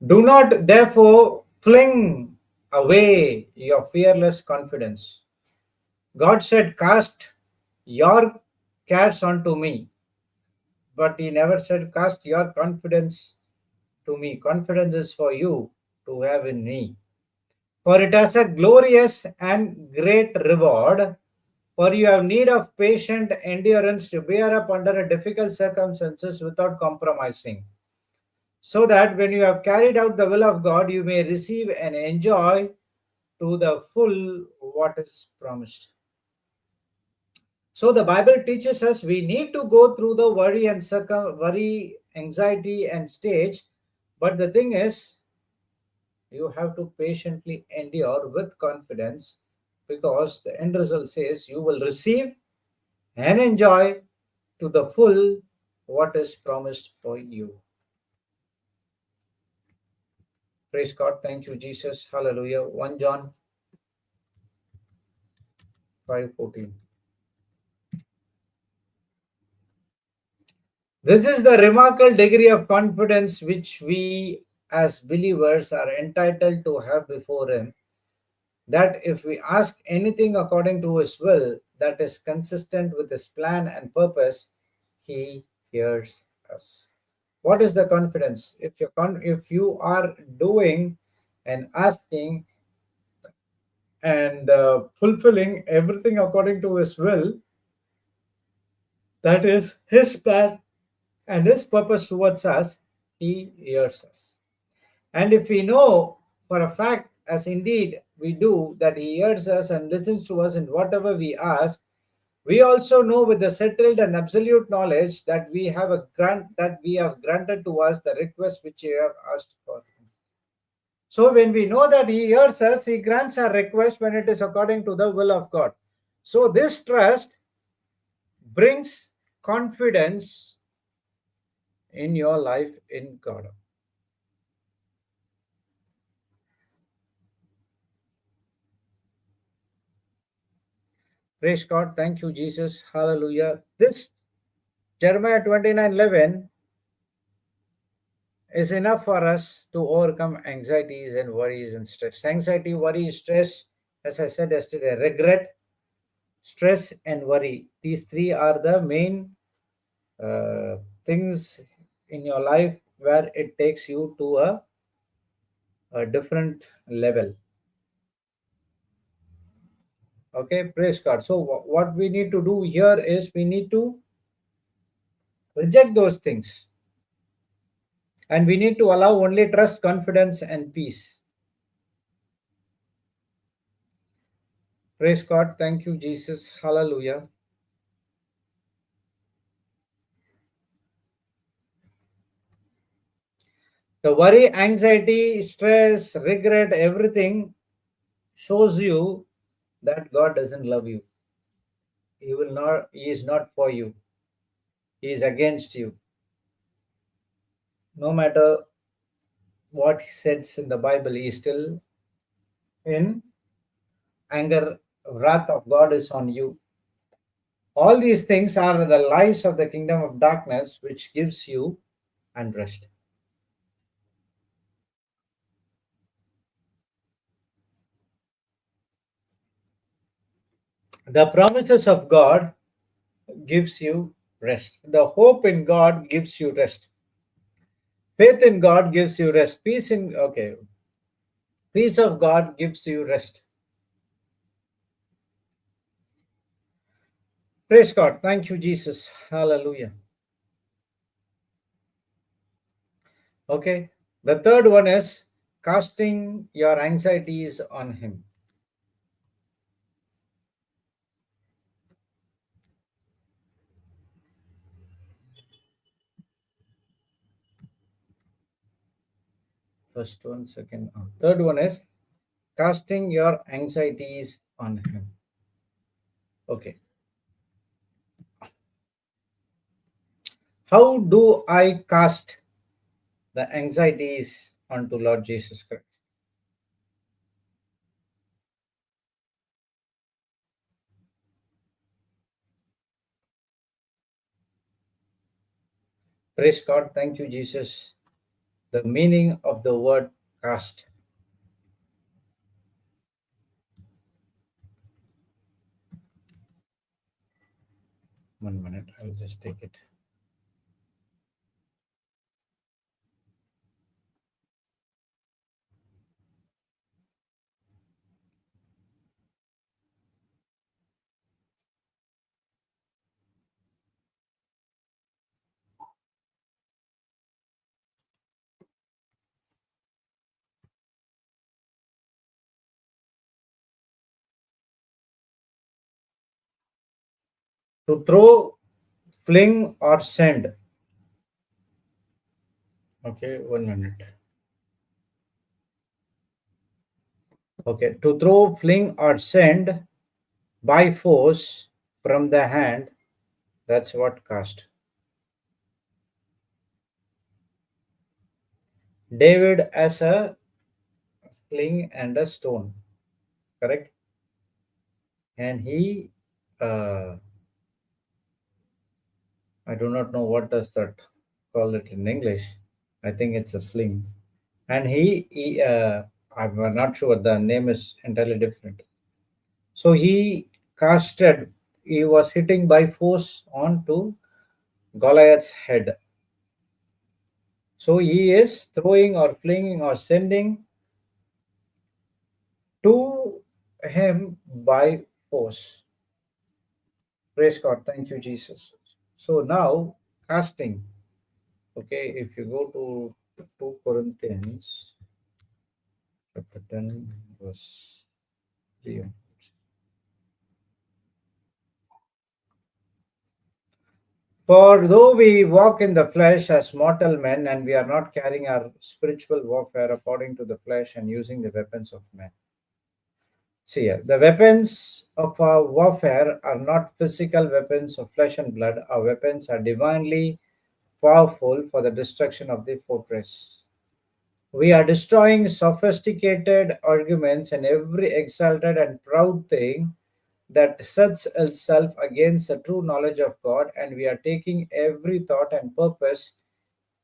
Do not therefore fling away your fearless confidence. God said, cast your cares onto me, but he never said, cast your confidence to me. Confidence is for you to have in me. For it has a glorious and great reward. For you have need of patient endurance to bear up under a difficult circumstances without compromising, so that when you have carried out the will of God, you may receive and enjoy to the full what is promised. So the Bible teaches us we need to go through the worry, anxiety, and stage. But the thing is, you have to patiently endure with confidence because the end result says you will receive and enjoy to the full what is promised for you. Praise God. Thank you, Jesus. Hallelujah. 1 John 5:14. This is the remarkable degree of confidence which we as believers are entitled to have before Him, that if we ask anything according to His will that is consistent with His plan and purpose, He hears us. What is the confidence? If you are doing and asking and fulfilling everything according to His will, that is His plan and His purpose towards us, He hears us. And if we know for a fact, as indeed we do, that He hears us and listens to us in whatever we ask, we also know with the settled and absolute knowledge that we have granted to us the request which we have asked for. So when we know that He hears us, He grants our request when it is according to the will of God. So this trust brings confidence in your life in God. Praise God. Thank you, Jesus. Hallelujah. This Jeremiah 29:11 is enough for us to overcome anxieties and worries and stress. Anxiety, worry, stress, as I said yesterday, regret, stress, and worry. These three are the main uh, things in your life where it takes you to a different level. Okay, praise God. So, what we need to do here is we need to reject those things and we need to allow only trust, confidence, and peace. Praise God. Thank you, Jesus. Hallelujah. The worry, anxiety, stress, regret, everything shows you that God doesn't love you. He will not, He is not for you. He is against you. No matter what He says in the Bible, He is still in anger. Wrath of God is on you. All these things are the lies of the kingdom of darkness, which gives you unrest. The promises of God gives you rest. The hope in God gives you rest. Faith in God gives you rest. Peace of God gives you rest. Praise God. Thank you, Jesus. Hallelujah. Okay. The third one is casting your anxieties on Him. First one, second. Third one is casting your anxieties on Him. Okay. How do I cast the anxieties onto Lord Jesus Christ? Praise God. Thank you, Jesus. The meaning of the word cast. 1 minute. I'll just take it. To throw, fling, or send. Okay, 1 minute. Okay, to throw, fling, or send by force from the hand. That's what cast. David as a sling and a stone, correct? And he, I do not know what does that call it in English. I think it's a sling. And I'm not sure, the name is entirely different. So he was hitting by force onto Goliath's head. So he is throwing or flinging or sending to him by force. Praise God. Thank you, Jesus. So now casting. Okay, if you go to 2 Corinthians chapter 10, verse 3. For though we walk in the flesh as mortal men, and we are not carrying our spiritual warfare according to the flesh and using the weapons of men. See here, the weapons of our warfare are not physical weapons of flesh and blood. Our weapons are divinely powerful for the destruction of the fortress. We are destroying sophisticated arguments and every exalted and proud thing that sets itself against the true knowledge of God, and we are taking every thought and purpose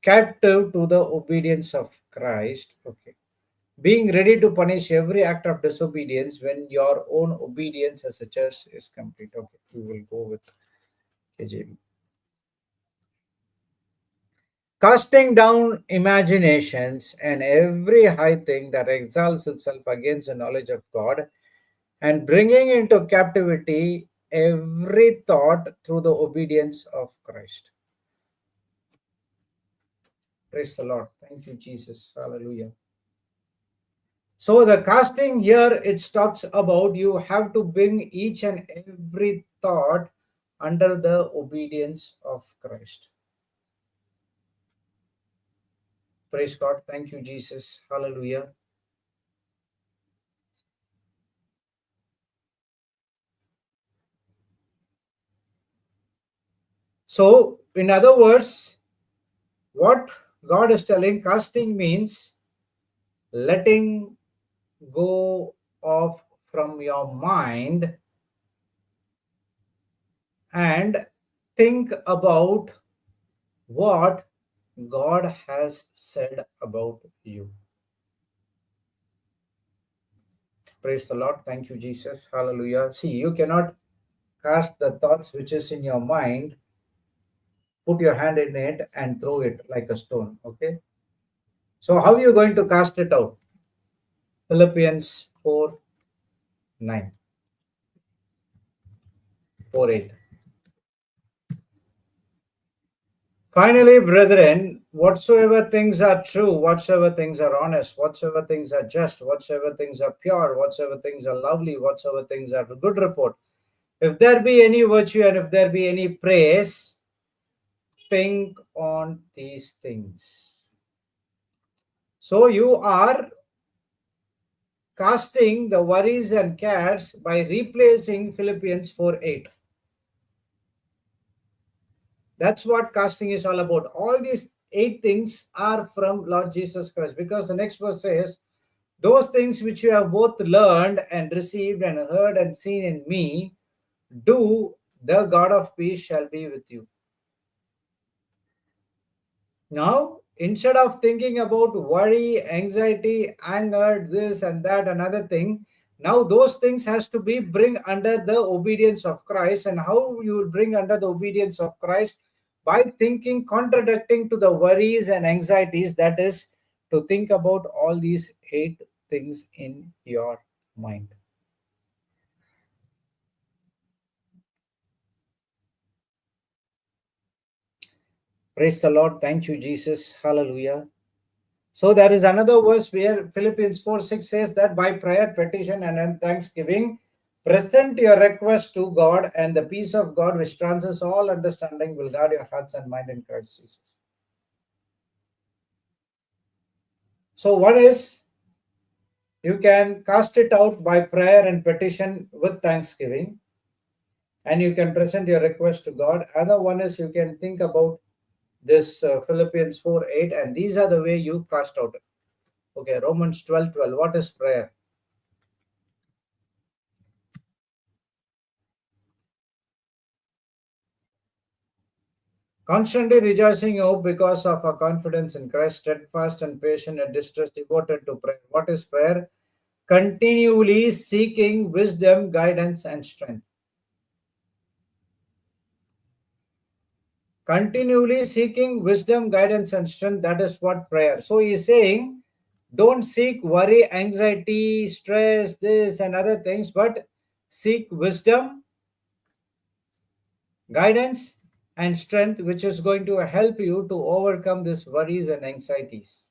captive to the obedience of Christ. Okay. Being ready to punish every act of disobedience when your own obedience as a church is complete. Okay, we will go with KJV. Casting down imaginations and every high thing that exalts itself against the knowledge of God, and bringing into captivity every thought through the obedience of Christ. Praise the Lord. Thank you, Jesus. Hallelujah. So the casting here, it talks about you have to bring each and every thought under the obedience of Christ. Praise God. Thank you, Jesus. Hallelujah. So, in other words, what God is telling, casting means letting go of from your mind and think about what God has said about you. Praise the Lord. Thank you, Jesus. Hallelujah. See, you cannot cast the thoughts which is in your mind, put your hand in it and throw it like a stone. Okay. So, how are you going to cast it out? Philippians 4:9, 4:8. Finally, brethren, whatsoever things are true, whatsoever things are honest, whatsoever things are just, whatsoever things are pure, whatsoever things are lovely, whatsoever things are of good report, if there be any virtue and if there be any praise, think on these things. So you are casting the worries and cares by replacing Philippians 4:8. That's what casting is all about. All these 8 things are from Lord Jesus Christ, because the next verse says, those things which you have both learned and received and heard and seen in me, do, the God of peace shall be with you. Now, instead of thinking about worry, anxiety, anger, this and that, another thing, now those things has to be bring under the obedience of Christ. And how you will bring under the obedience of Christ? By thinking contradicting to the worries and anxieties, that is to think about all these 8 things in your mind. Praise the Lord. Thank you, Jesus. Hallelujah. So there is another verse where Philippians 4:6 says that by prayer, petition, and then thanksgiving, present your request to God, and the peace of God, which transcends all understanding, will guard your hearts and mind in Christ Jesus. So one is you can cast it out by prayer and petition with thanksgiving, and you can present your request to God. Other one is you can think about this Philippians 4:8, and these are the way you cast out. Okay, Romans 12:12. What is prayer? Constantly rejoicing in hope because of our confidence in Christ, steadfast and patient and distress, devoted to prayer. What is prayer? Continually seeking wisdom, guidance, and strength. Continually seeking wisdom, guidance, and strength. That is what prayer. So he is saying, don't seek worry, anxiety, stress, this and other things, but seek wisdom, guidance, and strength, which is going to help you to overcome these worries and anxieties.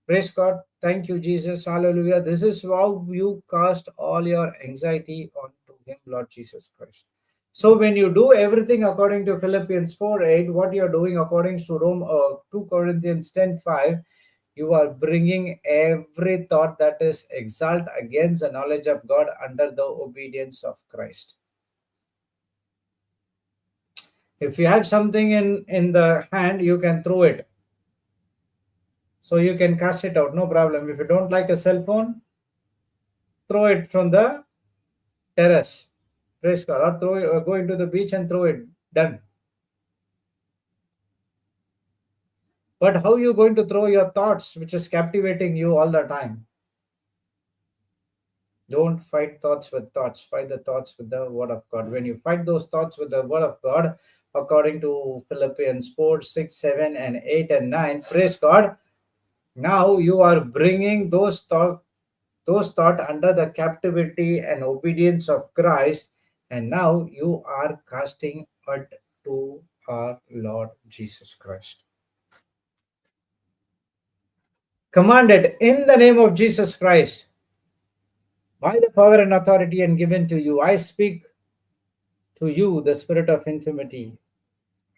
Praise God. Thank you, Jesus. Hallelujah. This is how you cast all your anxiety onto Him, Lord Jesus Christ. So when you do everything according to Philippians 4:8, what you're doing according to 2 Corinthians 10:5, you are bringing every thought that is exalt against the knowledge of God under the obedience of Christ. If you have something in the hand, you can throw it. So you can cast it out, no problem. If you don't like a cell phone, throw it from the terrace. Praise God. Or throw it, or go into the beach and throw it. Done. But how you going to throw your thoughts, which is captivating you all the time? Don't fight thoughts with thoughts. Fight the thoughts with the word of God. When you fight those thoughts with the word of God, according to Philippians 4, 6, 7, and 8 and 9, praise God. Now you are bringing those thought under the captivity and obedience of Christ, and now you are casting it to our Lord Jesus Christ. Commanded in the name of Jesus Christ, by the power and authority and given to you, I speak to you the spirit of infirmity.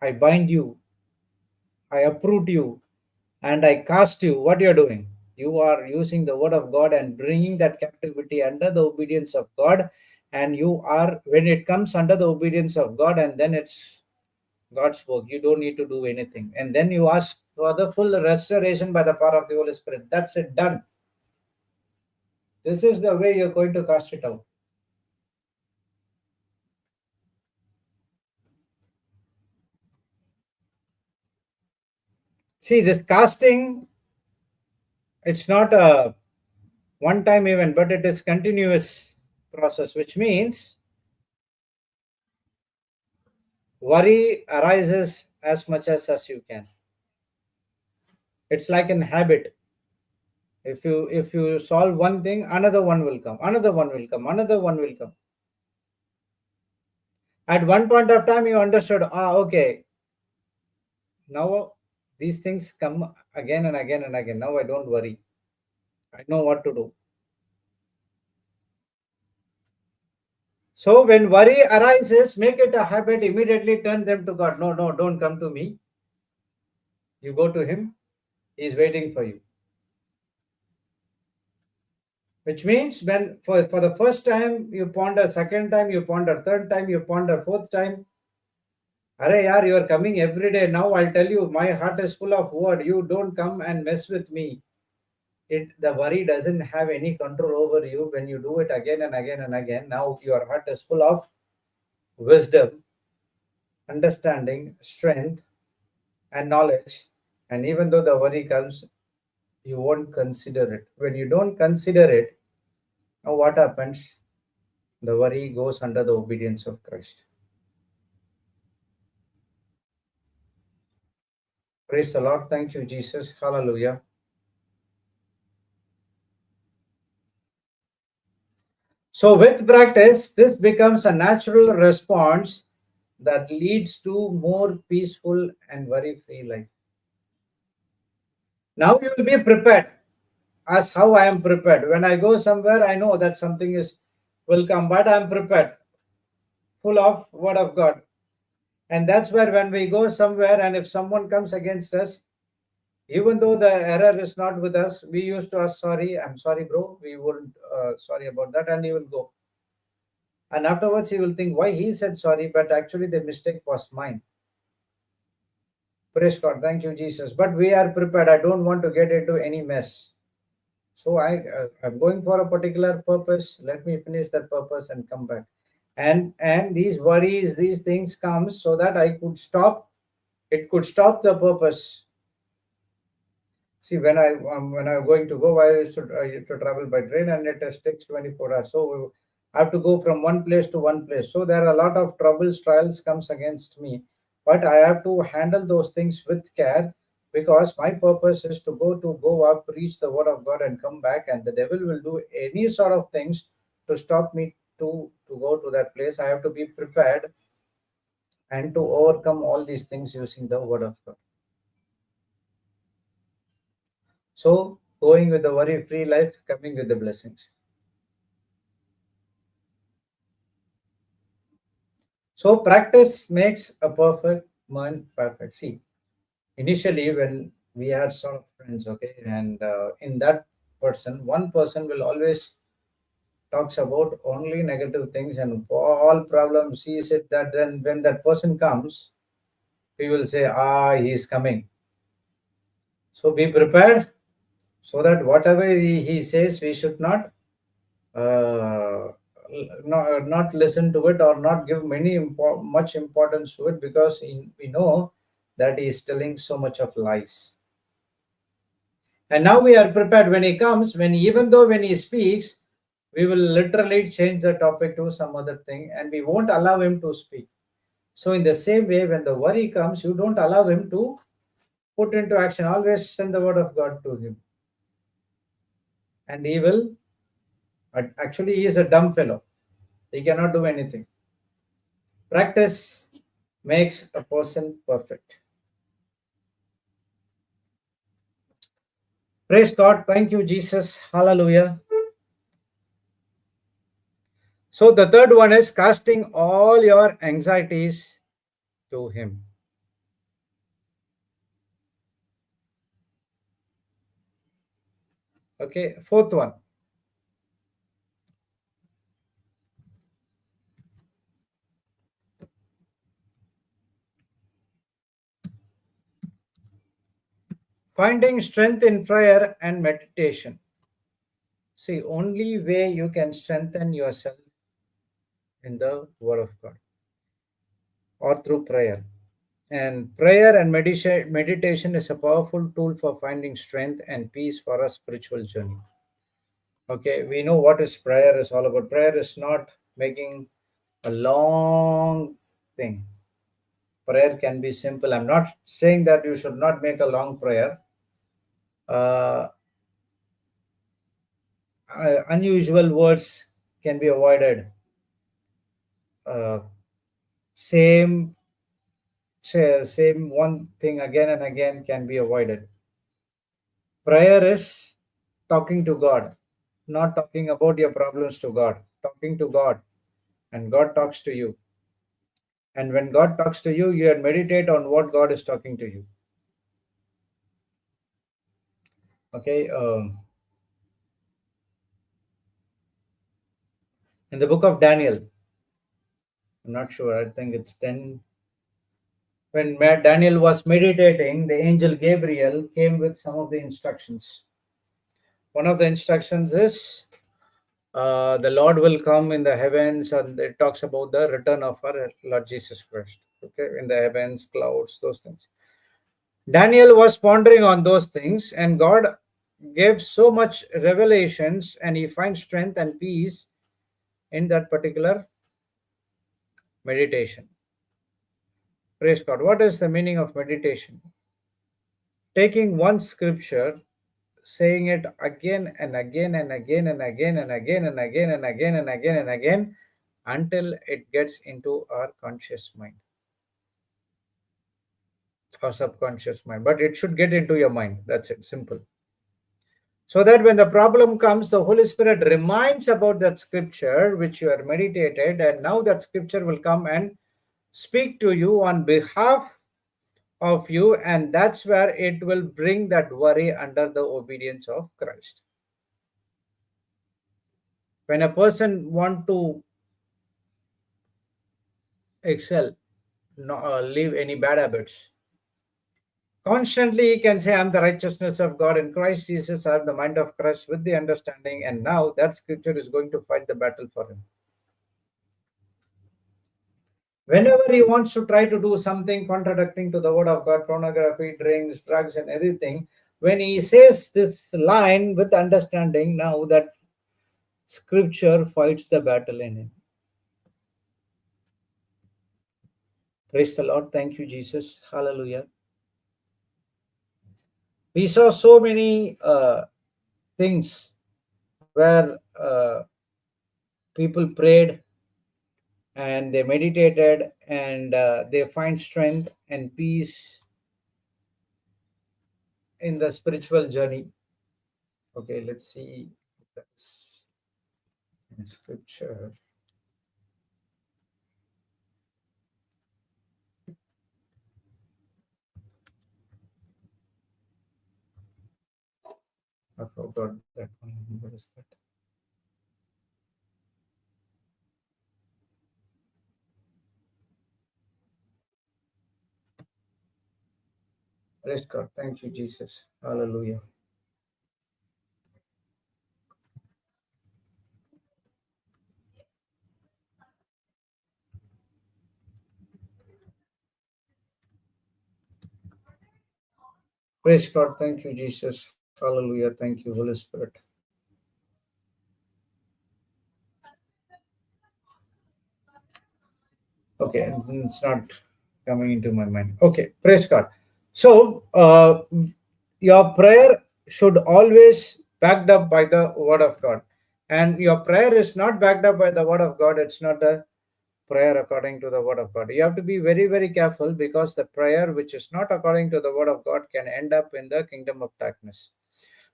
I bind you, I uproot you, and I cast you. What you are doing? You are using the word of God and bringing that captivity under the obedience of God. And you are, when it comes under the obedience of God, and then it's God's work. You don't need to do anything. And then you ask for the full restoration by the power of the Holy Spirit. That's it, done. This is the way you're going to cast it out. See, this casting, it's not a one time event, but it is continuous process, which means worry arises as much as you can. It's like an habit. If you solve one thing, another one will come, another one will come, another one will come. At one point of time, you understood, okay, now these things come again and again and again. Now I don't worry. I know what to do. So when worry arises, make it a habit, immediately turn them to God. No, no, don't come to me. You go to Him. He's waiting for you. Which means when for the first time you ponder, second time you ponder, third time you ponder, fourth time, Arey yaar, you are coming every day. Now I'll tell you, my heart is full of word. You don't come and mess with me. The worry doesn't have any control over you when you do it again and again and again. Now your heart is full of wisdom, understanding, strength, and knowledge. And even though the worry comes, you won't consider it. When you don't consider it, now what happens? The worry goes under the obedience of Christ. Praise the Lord. Thank you, Jesus. Hallelujah. So, with practice, this becomes a natural response that leads to more peaceful and worry free life. Now you will be prepared. As how I am prepared. When I go somewhere, I know that something is will come, but I am prepared, full of word of God. And that's where when we go somewhere and if someone comes against us, even though the error is not with us, we used to ask, sorry, I'm sorry, bro. We won't sorry about that, and he will go. And afterwards, he will think why he said sorry, but actually the mistake was mine. Praise God. Thank you, Jesus. But we are prepared. I don't want to get into any mess. So I'm going for a particular purpose. Let me finish that purpose and come back. And these worries, these things come so that I could stop. It could stop the purpose. See, when I'm going to go, I used to travel by train, and it takes 24 hours. So I have to go from one place to one place. So there are a lot of troubles, trials comes against me, but I have to handle those things with care because my purpose is to go up, preach the word of God, and come back. And the devil will do any sort of things to stop me to go to that place. I have to be prepared and to overcome all these things using the word of God. So, going with the worry free life, coming with the blessings. So, practice makes a perfect man perfect. See, initially, when we had sort of friends, okay, and in that person, one person will always talks about only negative things and all problems sees it that then when that person comes, we will say, he is coming. So, be prepared so that whatever he says, we should not uh, not listen to it or not give much importance to it, because we know that he is telling so much of lies. And now we are prepared when he comes, when even though when he speaks, we will literally change the topic to some other thing and we won't allow him to speak. So in the same way, when the worry comes, you don't allow him to put into action. Always send the word of God to him. And he will, actually, he is a dumb fellow. He cannot do anything. Practice makes a person perfect. Praise God. Thank you, Jesus. Hallelujah. So the third one is casting all your anxieties to him. Okay. Fourth one. Finding strength in prayer and meditation. See, only way you can strengthen yourself in the Word of God or through prayer. And prayer and meditation is a powerful tool for finding strength and peace for a spiritual journey. Okay, we know what is prayer is all about. Prayer is not making a long thing. Prayer can be simple. I'm not saying that you should not make a long prayer. Uh, Unusual words can be avoided. Uh, same same one thing again and again can be avoided. Prayer is talking to God, not talking about your problems to God, talking to God, and God talks to you. And when God talks to you, you meditate on what God is talking to you. Okay. In the book of Daniel, I'm not sure, I think it's 10. When Daniel was meditating, the angel Gabriel came with some of the instructions. One of the instructions is the Lord will come in the heavens, and it talks about the return of our Lord Jesus Christ. Okay, in the heavens, clouds, those things. Daniel was pondering on those things, and God gave so much revelations, and he finds strength and peace in that particular meditation. Praise God. What is the meaning of meditation? Taking one scripture, saying it again and again and again and again and again and again and again and again and again until it gets into our conscious mind or subconscious mind. But it should get into your mind. That's it. Simple. So that when the problem comes, the Holy Spirit reminds about that scripture which you are meditated, and now that scripture will come and speak to you on behalf of you, and that's where it will bring that worry under the obedience of Christ. When a person want to excel, leave any bad habits, constantly he can say, I'm the righteousness of God in Christ Jesus, I have the mind of Christ with the understanding, and now that scripture is going to fight the battle for him. Whenever he wants to try to do something contradicting to the word of God, pornography, drinks, drugs, and everything, when he says this line with understanding, now that scripture fights the battle in him. Praise the Lord. Thank you, Jesus. Hallelujah. We saw so many things where people prayed and they meditated and they find strength and peace in the spiritual journey. Okay, let's see. That's in scripture. I forgot that one. What is that? Praise God. Thank you, Jesus. Hallelujah. Praise God. Thank you, Jesus. Hallelujah. Thank you, Holy Spirit. Okay, it's not coming into my mind. Okay, praise God. So, your prayer should always backed up by the Word of God. And your prayer is not backed up by the Word of God. It's not a prayer according to the Word of God. You have to be very, very careful, because the prayer which is not according to the Word of God can end up in the kingdom of darkness.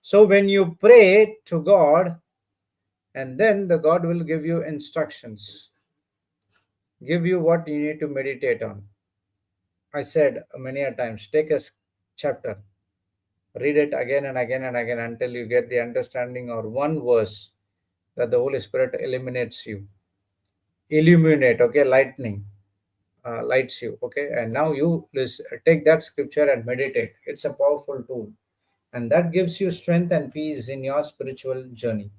So, when you pray to God, and then the God will give you instructions, give you what you need to meditate on. I said many a times, take a chapter, read it again and again and again until you get the understanding or one verse that the Holy Spirit eliminates you, illuminate, okay, lightning, lights you, okay, and now you take that scripture and meditate. It's a powerful tool, and that gives you strength and peace in your spiritual journey.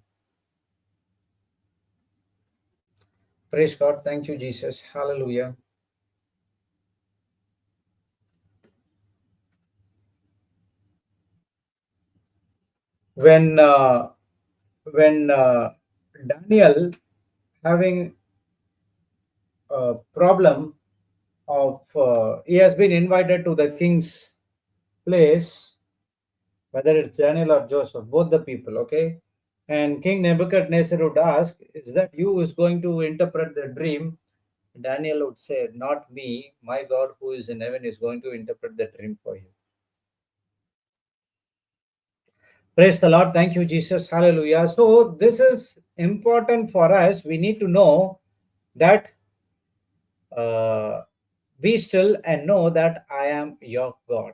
Praise God. Thank you, Jesus. Hallelujah. When Daniel having a problem of he has been invited to the king's place, whether it's Daniel or Joseph, both the people, okay. And King Nebuchadnezzar would ask, "Is that you who is going to interpret the dream?" Daniel would say, "Not me. My God who is in heaven is going to interpret the dream for you." Praise the Lord. Thank you, Jesus. Hallelujah. So this is important for us. We need to know that uh, be still and know that I am your God.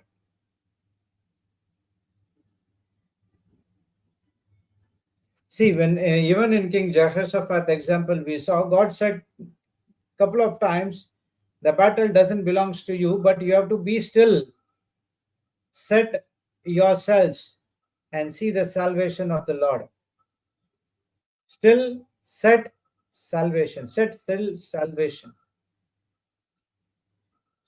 See, when even in King Jehoshaphat example, we saw God said couple of times, the battle doesn't belongs to you, but you have to be still, set yourselves, and see the salvation of the Lord. Still, set salvation, set still salvation.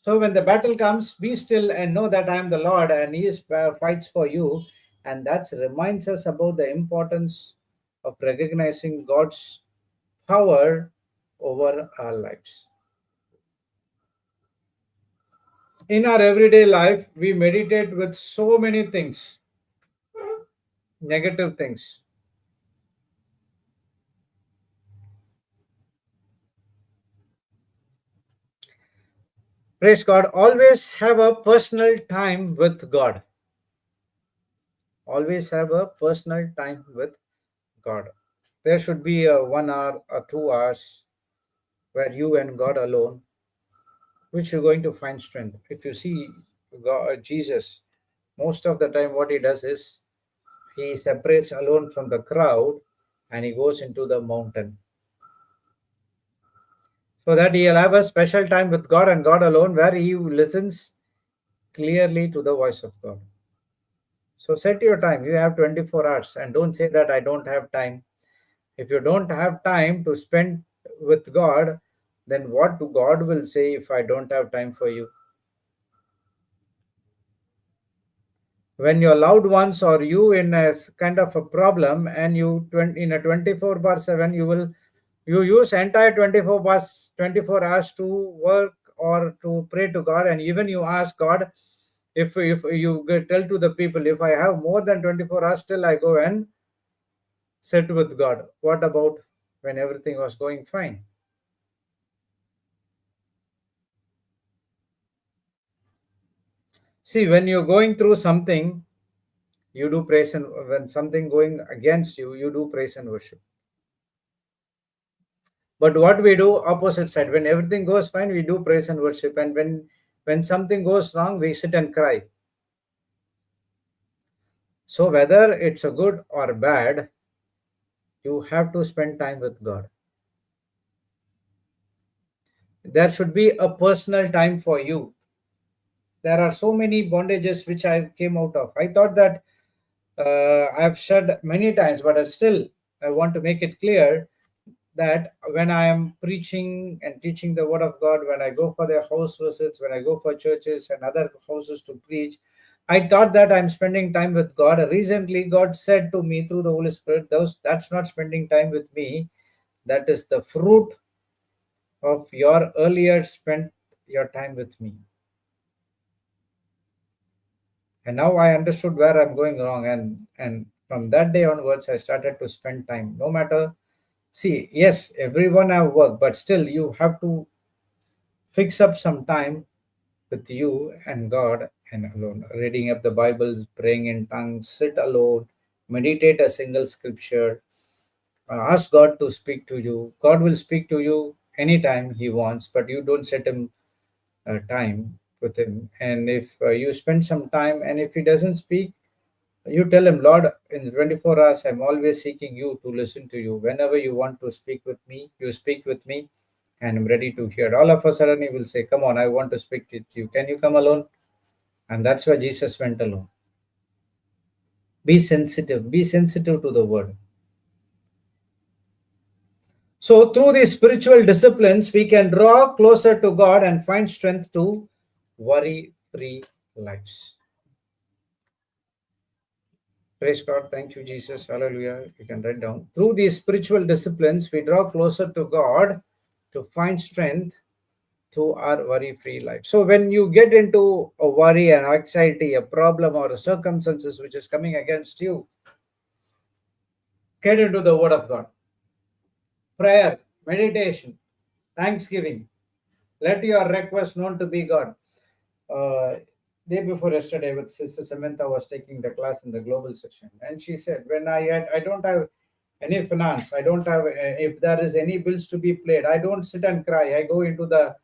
So when the battle comes, be still and know that I am the Lord, and He is, fights for you. And that reminds us about the importance of recognizing God's power over our lives. In our everyday life, we meditate with so many things, negative things. Praise God. Always have a personal time with God. Always have a personal time with God. There should be a 1 hour or 2 hours where you and God alone, which you're going to find strength. If you see God, Jesus, most of the time what he does is he separates alone from the crowd and he goes into the mountain, so that he'll have a special time with God and God alone, where he listens clearly to the voice of God. So set your time. You have 24 hours, and don't say that I don't have time. If you don't have time to spend with God, then what God will say if I don't have time for you? When your loved ones or you in a kind of a problem, and you in a 24 bar 7, you use entire 24 hours to work or to pray to God, and even you ask God, if you tell to the people, if I have more than 24 hours, still I go and sit with God. What about when everything was going fine? See, when you're going through something, you do praise, and when something going against you, you do praise and worship. But what we do opposite side, when everything goes fine, we do praise and worship, and when something goes wrong, we sit and cry. So whether it's a good or bad, you have to spend time with God. There should be a personal time for you. There are so many bondages which I came out of. I thought that I've said many times, but still I want to make it clear that when I am preaching and teaching the word of God, when I go for the house visits, when I go for churches and other houses to preach, I thought that I'm spending time with God. Recently, God said to me through the Holy Spirit, that's not spending time with me. That is the fruit of your earlier spent your time with me. And now I understood where I'm going wrong. And from that day onwards, I started to spend time. No matter, see, yes, everyone have work, but still you have to fix up some time with you and God and alone. Reading up the Bible, praying in tongues, sit alone, meditate a single scripture, ask God to speak to you. God will speak to you anytime He wants, but you don't set Him time with Him. And if you spend some time and if He doesn't speak, you tell Him, Lord, in 24 hours, I'm always seeking you to listen to you. Whenever you want to speak with me, you speak with me, and I'm ready to hear. All of a sudden, He will say, come on, I want to speak with you. Can you come alone? And that's why Jesus went alone. Be sensitive to the word. So, through these spiritual disciplines, we can draw closer to God and find strength to worry free lives. Praise God. Thank you, Jesus. Hallelujah. You can write down. Through these spiritual disciplines, we draw closer to God to find strength to our worry free life. So, when you get into a worry and anxiety, a problem, or a circumstances which is coming against you, get into the Word of God. Prayer, meditation, thanksgiving. Let your request known to be God. Day before yesterday, with Sister Samantha was taking the class in the global section, and she said, "When I don't have any finance, I don't have if there is any bills to be paid, I don't sit and cry. I go into the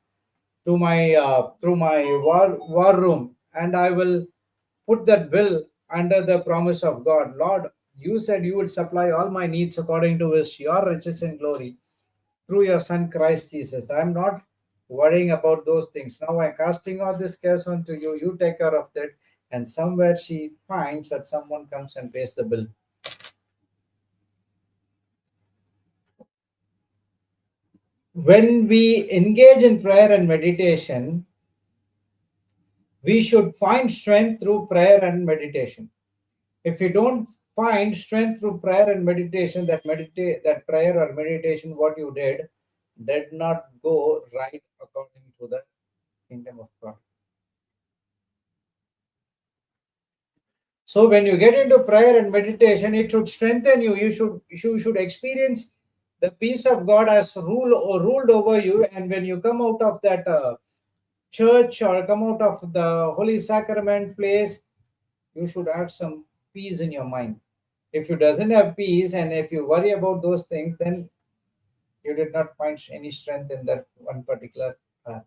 to my through my war room, and I will put that bill under the promise of God. Lord, you said you would supply all my needs according to His your riches and glory through your Son Christ Jesus. I'm not worrying about those things. Now I'm casting all this cares onto you. You take care of that." And somewhere she finds that someone comes and pays the bill. When we engage in prayer and meditation, we should find strength through prayer and meditation. If you don't find strength through prayer and meditation, that prayer or meditation, what you did not go right according to the kingdom of God. So when you get into prayer and meditation, it should strengthen you. You should experience the peace of God as ruled over you. And when you come out of that church or come out of the holy sacrament place, you should have some peace in your mind. If you doesn't have peace and if you worry about those things, then you did not find any strength in that one particular path.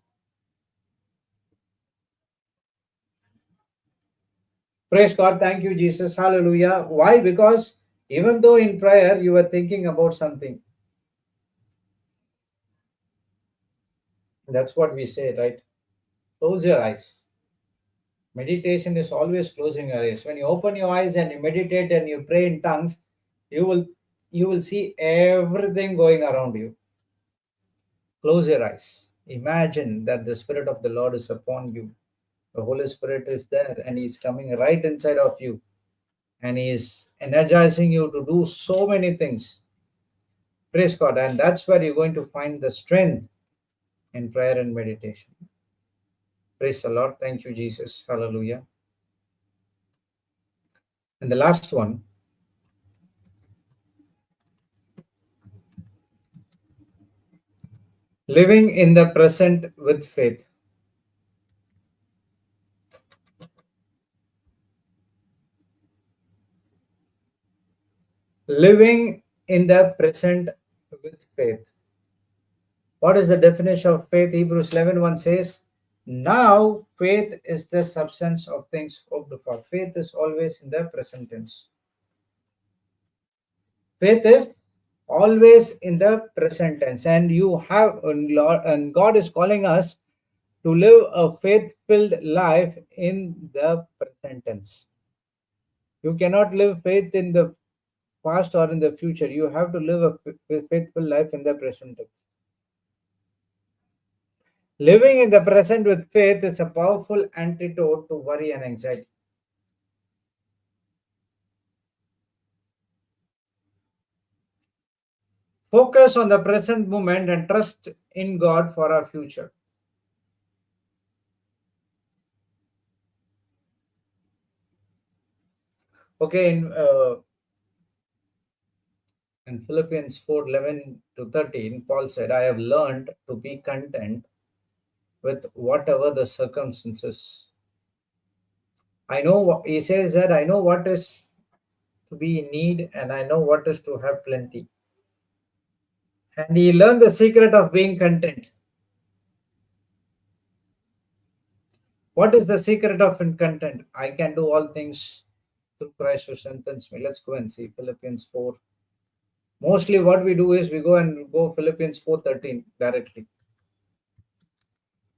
Praise God. Thank you, Jesus. Hallelujah. Why? Because even though in prayer you were thinking about something, that's what we say, right? Close your eyes. Meditation is always closing your eyes. When you open your eyes and you meditate and you pray in tongues, you will you will see everything going around you. Close your eyes. Imagine that the Spirit of the Lord is upon you. The Holy Spirit is there and He's coming right inside of you. And He is energizing you to do so many things. Praise God. And that's where you're going to find the strength in prayer and meditation. Praise the Lord. Thank you, Jesus. Hallelujah. And the last one, living in the present with faith. Living in the present with faith. What is the definition of faith? Hebrews 11:1 says, now faith is the substance of things hoped for. Faith is always in the present tense. Faith is always in the present tense. And you have, and God is calling us to live a faith filled life in the present tense. You cannot live faith in the past or in the future. You have to live a faithful life in the present tense. Living in the present with faith is a powerful antidote to worry and anxiety. Focus on the present moment and trust in God for our future. Okay, in Philippians 4:11 to 13, Paul said, I have learned to be content with whatever the circumstances. He says that I know what is to be in need and I know what is to have plenty. And he learned the secret of being content. What is the secret of content? I can do all things through Christ who strengthens me. Let's go and see Philippians 4. Mostly what we do is we go Philippians 4:13 directly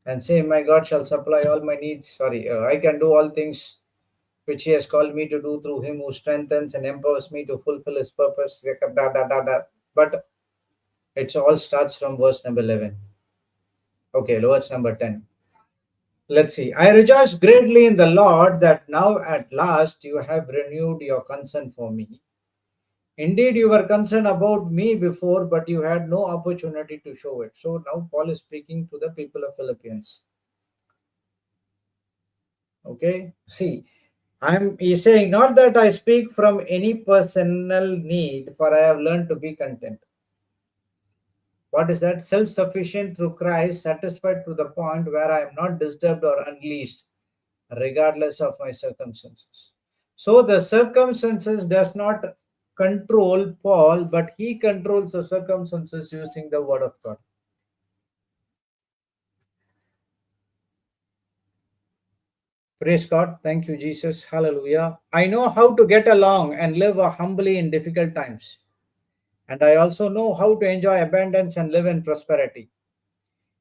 and say, my God shall supply all my needs. I can do all things which he has called me to do through him who strengthens and empowers me to fulfill his purpose. But it all starts from verse number 11. Okay, verse number 10. Let's see. I rejoice greatly in the Lord that now at last you have renewed your concern for me. Indeed, you were concerned about me before, but you had no opportunity to show it. So now Paul is speaking to the people of Philippians. Okay, see, he's saying, not that I speak from any personal need, for I have learned to be content. What is that? Self-sufficient through Christ, satisfied to the point where I am not disturbed or unleashed, regardless of my circumstances. So the circumstances does not control Paul, but he controls the circumstances using the word of God. Praise God. Thank you, Jesus. Hallelujah. I know how to get along and live humbly in difficult times. And I also know how to enjoy abundance and live in prosperity.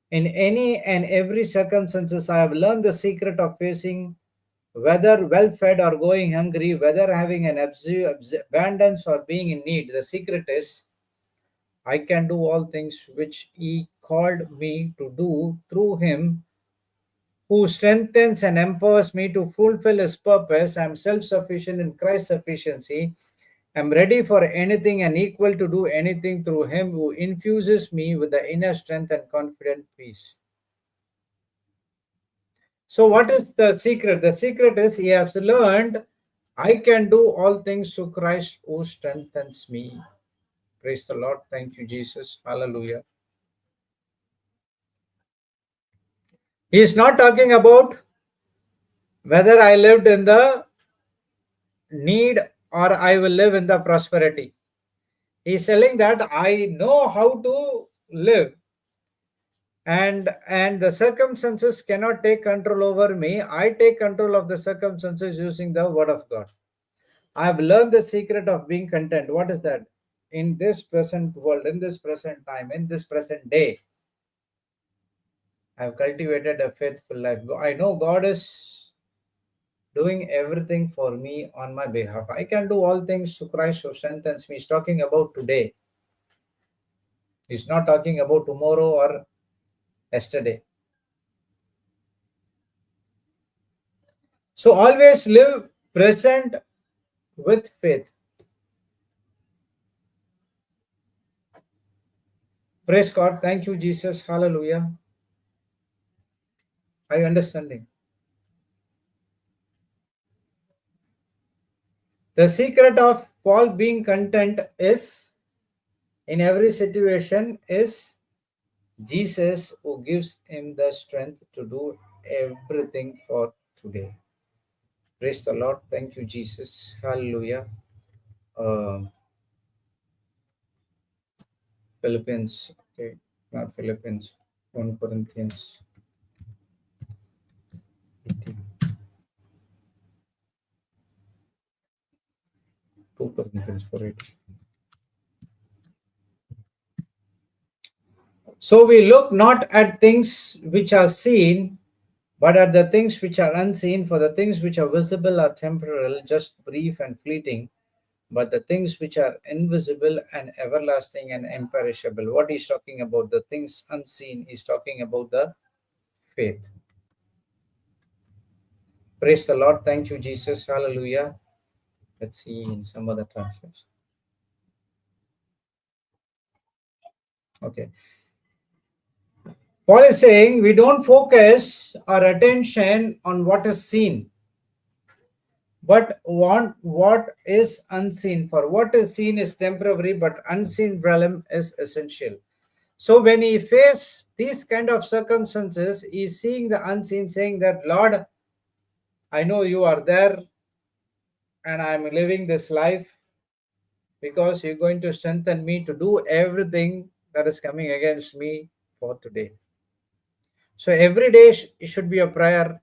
In any and every circumstances, I have learned the secret of facing whether well fed or going hungry, whether having an abundance or being in need. The secret is I can do all things which he called me to do through him who strengthens and empowers me to fulfill his purpose. I am self sufficient in Christ's sufficiency. I am ready for anything and equal to do anything through him who infuses me with the inner strength and confident peace. So, what is the secret? The secret is he has learned I can do all things through Christ who strengthens me. Praise the Lord. Thank you, Jesus. Hallelujah. He is not talking about whether I lived in the need or I will live in the prosperity. He's telling that I know how to live and the circumstances cannot take control over me. I take control of the circumstances using the word of God. I've learned the secret of being content. What is that? In this present world, in this present time, in this present day, I've cultivated a faithful life. I know God is doing everything for me on my behalf. I can do all things through Christ who strengthens me. He's talking about today. He's not talking about tomorrow or yesterday. So always live present with faith. Praise God. Thank you, Jesus. Hallelujah. Are you understanding? The secret of Paul being content is in every situation is Jesus who gives him the strength to do everything for today. Praise the Lord. Thank you, Jesus. Hallelujah. Um, Philippines. Okay, not Philippines. 1 Corinthians 18. 2 Corinthians 4:8. So we look not at things which are seen, but at the things which are unseen. For the things which are visible are temporal, just brief and fleeting. But the things which are invisible and everlasting and imperishable. What he's talking about, the things unseen, he's talking about the faith. Praise the Lord. Thank you, Jesus. Hallelujah. Let's see in some other translation. Okay. Paul is saying we don't focus our attention on what is seen, but want what is unseen. For what is seen is temporary, but unseen realm is essential. So when he faces these kind of circumstances, he's seeing the unseen, saying that, Lord, I know you are there and I'm living this life because you're going to strengthen me to do everything that is coming against me for today. So every day it should be a prayer.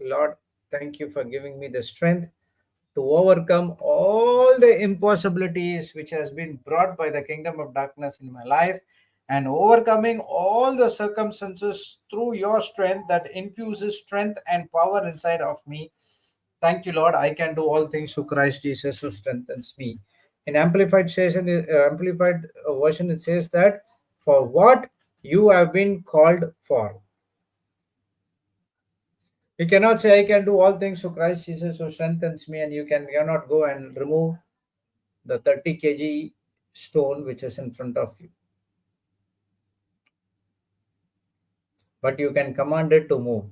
Lord, thank you for giving me the strength to overcome all the impossibilities which has been brought by the kingdom of darkness in my life, and overcoming all the circumstances through your strength that infuses strength and power inside of me. Thank you, Lord. I can do all things through Christ Jesus who strengthens me. In amplified version, it says that for what you have been called for. You cannot say, I can do all things through Christ Jesus who strengthens me, and cannot go and remove the 30 kg stone which is in front of you. But you can command it to move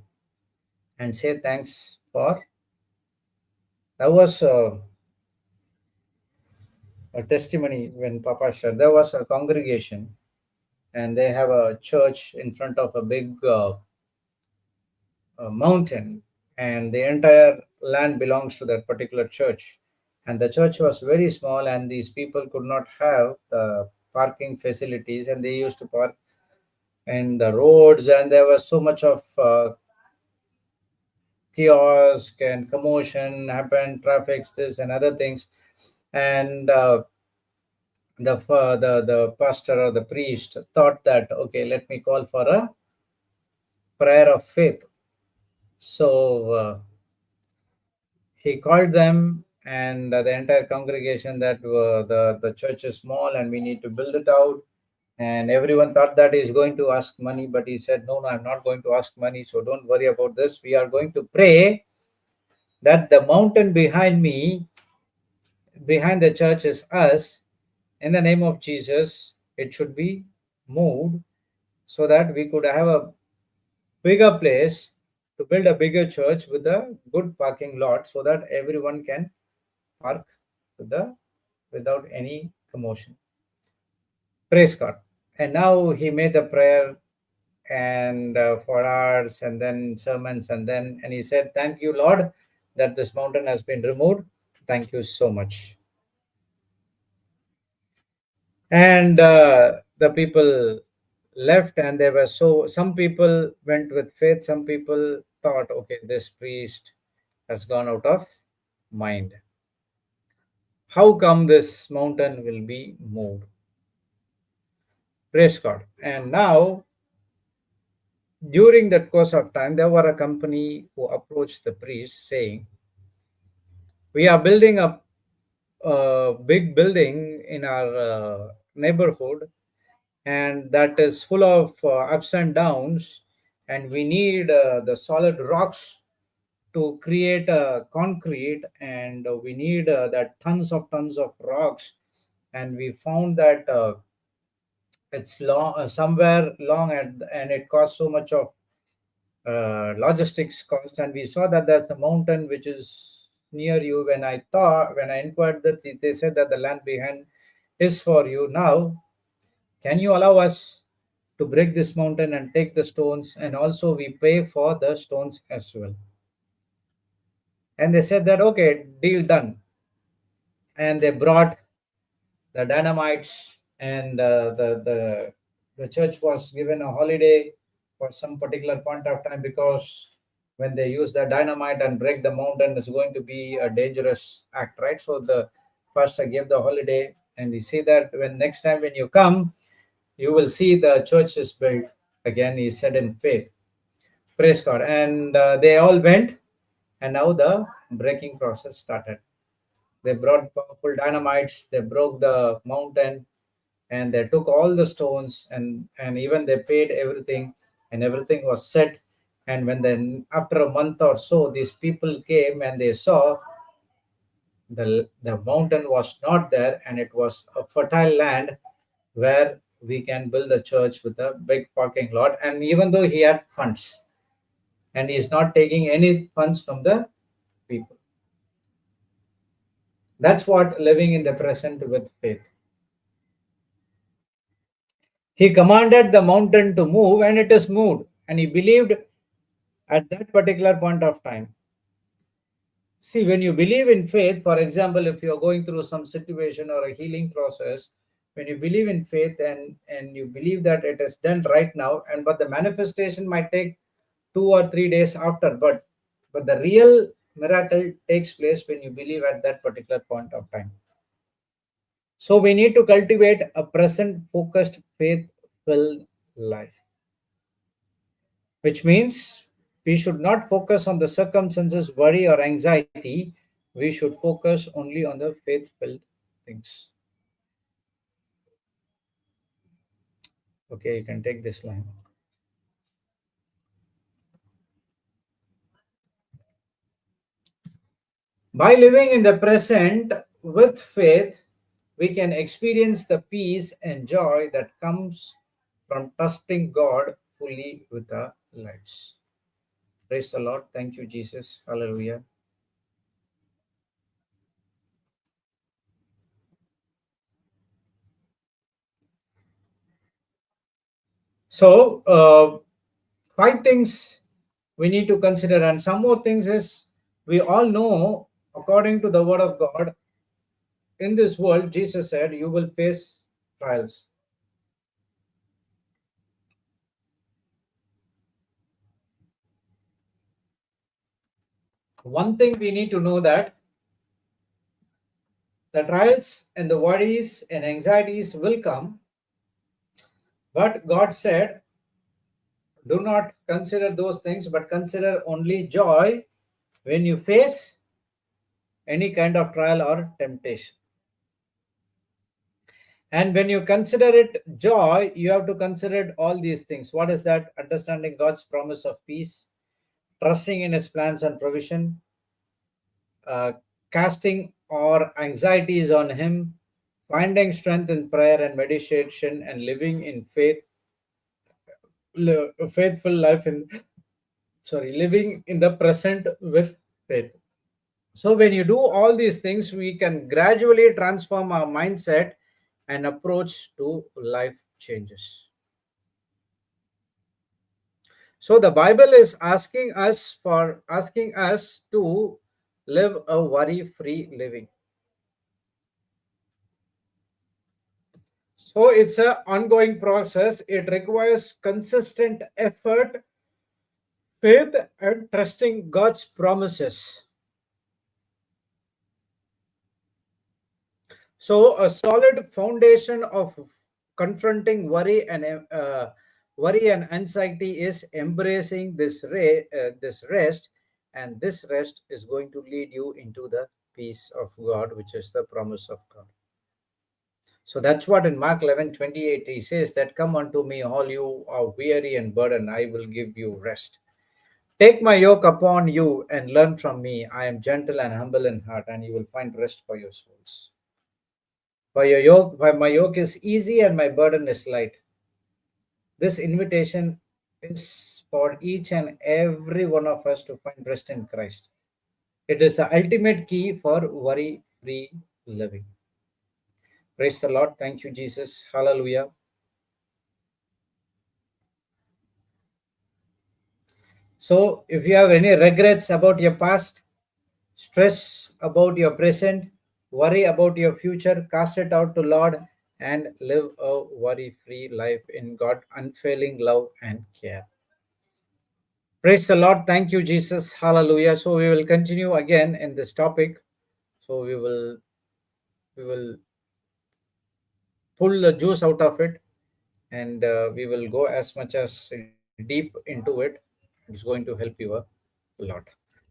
and say thanks for. That was a testimony when Papa shared. There was a congregation and they have a church in front of a big mountain, and the entire land belongs to that particular church. And the church was very small, and these people could not have the parking facilities, and they used to park in the roads, and there was so much of kiosk and commotion happened, traffic, this and other things. And the pastor or the priest thought that, okay, let me call for a prayer of faith. So he called them and the entire congregation that the church is small and we need to build it out. And everyone thought that he's going to ask money, but he said, no, I'm not going to ask money. So don't worry about this. We are going to pray that the mountain behind the church is us. In the name of Jesus, it should be moved so that we could have a bigger place to build a bigger church with a good parking lot so that everyone can park without any commotion. Praise God. And now he made the prayer and for hours and then sermons and he said, thank you, Lord, that this mountain has been removed. Thank you so much. And the people left, and there were some people went with faith, some people thought, okay, this priest has gone out of mind. How come this mountain will be moved? Praise God. And now during that course of time, there were a company who approached the priest saying, we are building a big building in our neighborhood, and that is full of ups and downs, and we need the solid rocks to create concrete, and we need that tons of rocks. And we found that it's long, somewhere long, and it costs so much of logistics cost. And we saw that there's a mountain which is near you. When I inquired that, they said that the land behind is for you. Now can you allow us to break this mountain and take the stones, and also we pay for the stones as well? And they said that, okay, deal done. And they brought the dynamites, and the church was given a holiday for some particular point of time, because when they use the dynamite and break the mountain, it's going to be a dangerous act, right? So the pastor gave the holiday, and he said that when next time when you come, you will see the church is built again, he said in faith. Praise God. And they all went, and now the breaking process started. They brought powerful dynamites, they broke the mountain, and they took all the stones, and even they paid everything, and everything was set. And when then after a month or so, these people came and they saw the mountain was not there, and it was a fertile land where we can build a church with a big parking lot. And even though he had funds, and he is not taking any funds from the people. That's what living in the present with faith. He commanded the mountain to move, and it is moved. And he believed at that particular point of time. See, when you believe in faith, for example, if you're going through some situation or a healing process, when you believe in faith and you believe that it is done right now, and but the manifestation might take 2 or 3 days after, but the real miracle takes place when you believe at that particular point of time. So we need to cultivate a present focused faith filled life, which means we should not focus on the circumstances, worry, or anxiety. We should focus only on the faith filled things. Okay, you can take this line. By living in the present with faith, we can experience the peace and joy that comes from trusting God fully with our lives. Praise the Lord. Thank you, Jesus. Hallelujah. So, 5 things we need to consider, and some more things is we all know, according to the word of God, in this world, Jesus said, you will face trials. One thing we need to know that the trials and the worries and anxieties will come, but God said, do not consider those things, but consider only joy when you face any kind of trial or temptation. And when you consider it joy, you have to consider all these things. What is that? Understanding God's promise of peace, trusting in His plans and provision, uh, casting our anxieties on Him, finding strength in prayer and meditation, and living in faith, faithful life in living in the present with faith. So when you do all these things, we can gradually transform our mindset and approach to life changes. So the Bible is asking us to live a worry-free living. So it's an ongoing process. It requires consistent effort, faith, and trusting God's promises. So a solid foundation of confronting worry and anxiety is embracing this rest, and this rest is going to lead you into the peace of God, which is the promise of God. So that's what in Mark 11:28 he says that, come unto me, all you are weary and burdened, I will give you rest. Take my yoke upon you and learn from me. I am gentle and humble in heart, and you will find rest for your souls. For my yoke is easy and my burden is light. This invitation is for each and every one of us to find rest in Christ. It is the ultimate key for worry-free living. Praise the Lord. Thank you, Jesus. Hallelujah. So, if you have any regrets about your past, stress about your present, worry about your future, cast it out to Lord and live a worry-free life in God's unfailing love and care. Praise the Lord. Thank you, Jesus. Hallelujah. So we will continue again in this topic. So we will pull the juice out of it, and we will go as much as deep into it. It's going to help you a lot.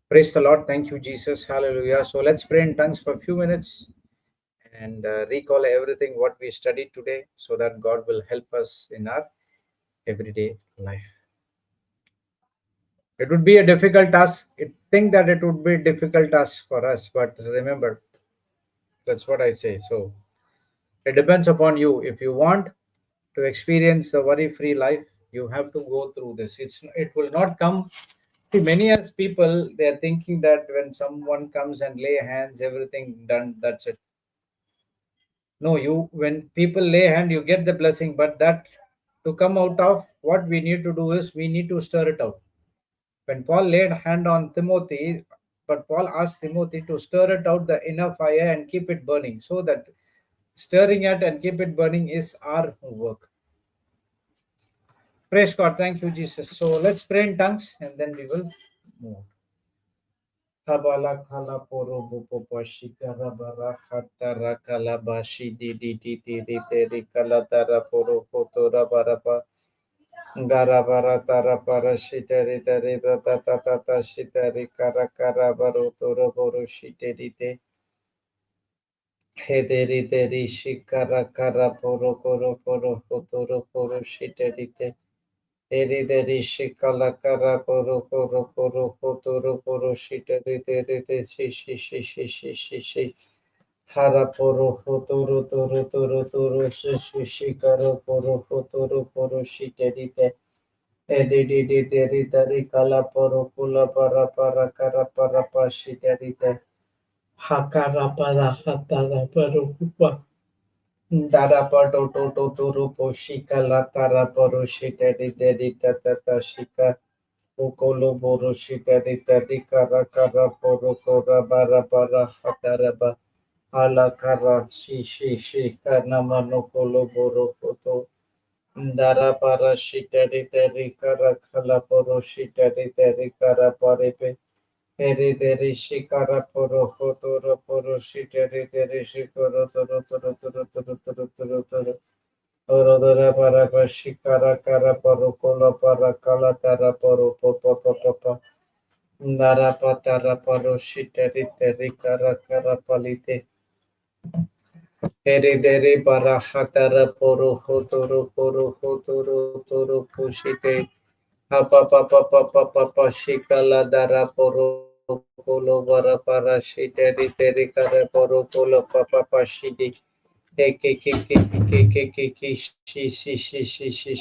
Praise the Lord. Thank you, Jesus. Hallelujah. So let's pray in tongues for a few minutes and recall everything what we studied today, so that God will help us in our everyday life. It would be a difficult task. I think that it would be a difficult task for us, but remember, that's what I say. So it depends upon you. If you want, To experience the worry-free life, you have to go through this. It will not come. See, many as people, they are thinking that when someone comes and lay hands, everything done. That's it. No, you when people lay hand, you get the blessing. But that to come out of what we need to do is we need to stir it out. When Paul laid hand on Timothy, but Paul asked Timothy to stir it out the inner fire and keep it burning. So that stirring it and keep it burning is our work. Praise God. Thank you, Jesus. So let's pray in tongues and then we will move. Habala kala poro bupo pashika rabara hatara kala bashi di kala tara poro koto rabarapa garabara tara para shiteri tari brata tata shiteri kara kara baro toro boro shiteri te hederi teri shikara kara poro koro poro kotoro poro shiteri te Erideri shikala kara poro poro poro potoro poro shita de shi shi shi shi shi shi shi hara poro potoro toro toro toro shi shi shi karo poro potoro poro shita de edidi dari kala poro kula para kara para pa shita de hakara para hatara paro kupa Dara pato to toro poshika la tara poro shita de tata shika Ukolo boro shikari tadi kara kara poro kora bara bara hataraba ala kara shi kana mano kolo boro koto ndara para shikari tadi kara kala poro shikari tadi kara parepe eri teri shikara poro kotoro poro shikari teri shikoro toro toro toro toro toro toro toro Orodora para shikara kara poro kola para kala tara poro popo popo Narapatara paroshiteri teri kara kara palite. Erideri para hatara poro hotoro toro pushite. Papa papa papa papa shikala dara poro kolo bara para shiteri teri kara poro kolo papa pashidi. Ke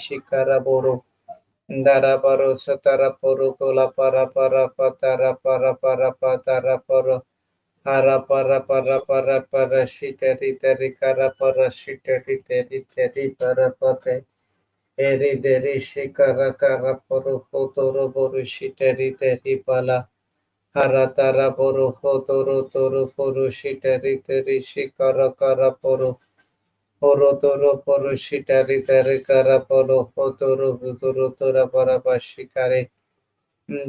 shikara boro. Dara paro satara poro kola para patara poro hara para shiteri teri kara para shiteri teri para pate eri deri shikara kara poro hotoro boru shiteri teri pala hara tara poro hotoro toro poro shiteri teri shikara kara poro Horo toro poro shiteri teri kara poro hotoro hotoro tora para pashikare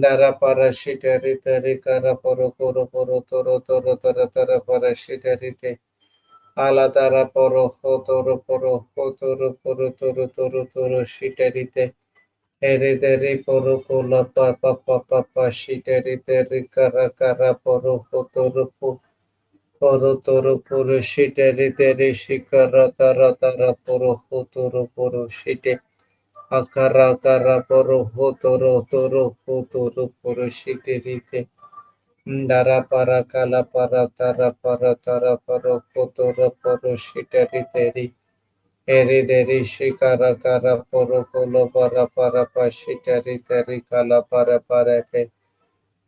Dara parashitari tari kara poro poro poro toro toro tara tara parashitari te ala tara poro hotoro poro hotoro poro toro toro toro shitari te ere teri poro kola pa pa pa pa pa shitari tari kara kara poro hotoro poro toro poro shitari tari shikara tara tara poro hotoro poro shite akara kara poro hotoro toro hotoro poro shitari te Dara para kala para tara paro kotoro poro shitari teri eri deri shikara kara poro kolo para pa shitari teri kala para pe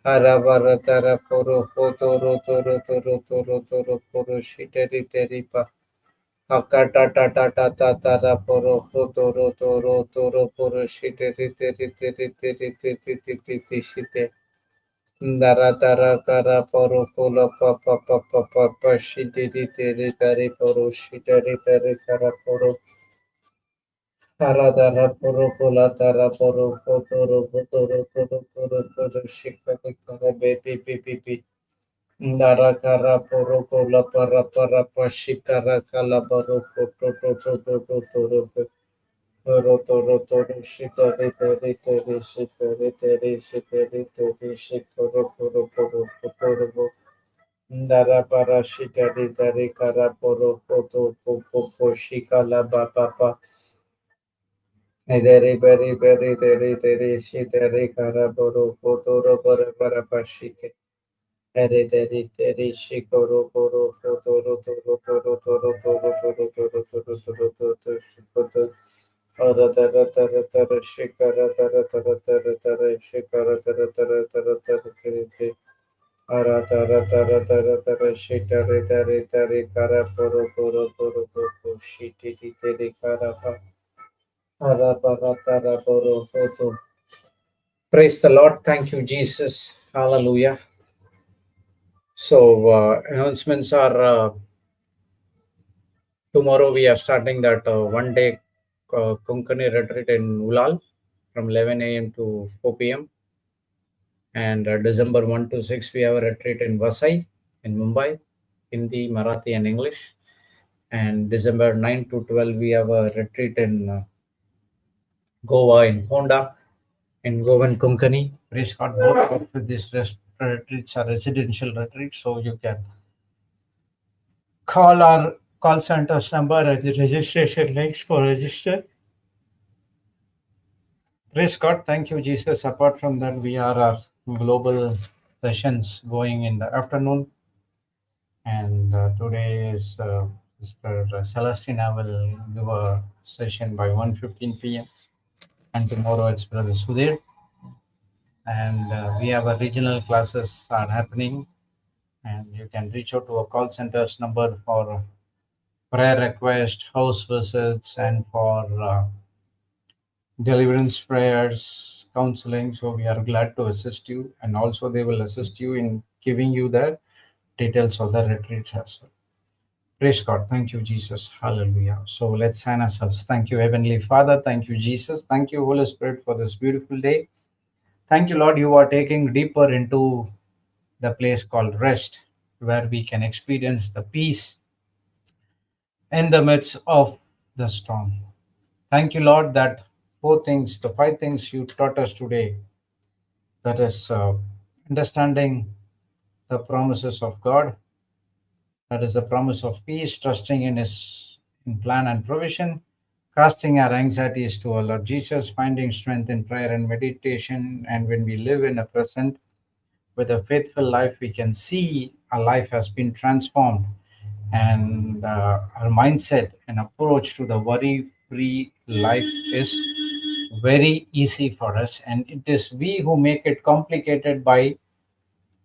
hara bara tara poro kotoro toro poro shitari teri pa hakata ta tara poro kotoro toro poro shitari teri shite Dara dara kara poro kola pa pa pa pa pa pa shidiri tere tare poro shidiri tere kara poro tara dara poro kola tara poro kotoro toro shikari kara bepi Dara kara poro kola para pa shikara kala poro toro toro shikari tere shikoro poro Dara para shikari tari kara poro poto popo shikala bapa ederi teri shitari kara poro poto robara para pashike ere teri shikoro poro poto toro shikoto Ara tara tara tara shikara tara tara tara tara shikara tara tara tara tara kiri. Ara tara tara tara tara shitare tare tare kara poro poro poro poro shiti tiri kara pa. Ara para tara poro poro. Praise the Lord. Thank you, Jesus. Hallelujah. So, announcements are tomorrow we are starting that one day Konkani retreat in Ulal from 11 a.m. to 4 p.m. And December 1 to 6, we have a retreat in Vasai in Mumbai, Hindi, Marathi, and English. And December 9 to 12, we have a retreat in Goa in Honda, in Goan Konkani. Praise God, both of these retreats are residential retreats, so you can call our call center's number at the registration links for register. Praise God. Thank you, Jesus. Apart from that, we are our global sessions going in the afternoon. And today is Sister Celestina will give a session by 1:15 p.m. And tomorrow it's Brother Sudhir. And we have a regional classes are happening. And you can reach out to a call center's number for prayer request, house visits, and for deliverance prayers, counseling. So we are glad to assist you, and also they will assist you in giving you the details of the retreat as well. Praise God. Thank you, Jesus. Hallelujah. So let's sign ourselves. Thank you, Heavenly Father. Thank you, Jesus. Thank you, Holy Spirit, for this beautiful day. Thank you, Lord. You are taking deeper into the place called rest, where we can experience the peace in the midst of the storm. Thank you, Lord, that the five things you taught us today, that is understanding the promises of God, that is the promise of peace, trusting in His in plan and provision, casting our anxieties to our Lord Jesus, finding strength in prayer and meditation. And when we live in a present with a faithful life, we can see our life has been transformed, and our mindset and approach to the worry-free life is very easy for us, and it is we who make it complicated by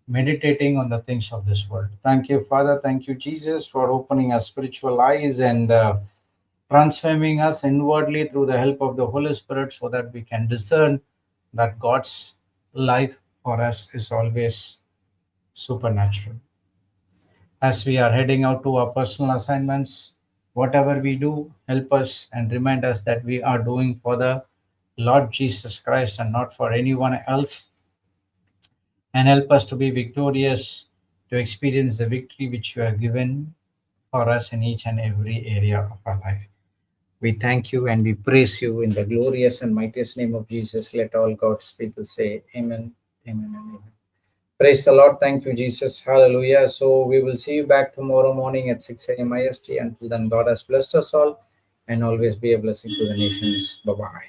meditating on the things of this world. Thank you, Father. Thank you, Jesus, for opening our spiritual eyes and transforming us inwardly through the help of the Holy Spirit, so that we can discern that God's life for us is always supernatural. As we are heading out to our personal assignments, whatever we do, help us and remind us that we are doing for the Lord Jesus Christ and not for anyone else, and help us to be victorious, to experience the victory which you have given for us in each and every area of our life. We thank you and we praise you in the glorious and mightiest name of Jesus. Let all God's people say amen, amen, and amen. Praise the Lord. Thank you, Jesus. Hallelujah. So we will see you back tomorrow morning at 6 a.m. IST. Until then, God has blessed us all and always be a blessing to the nations. Bye-bye.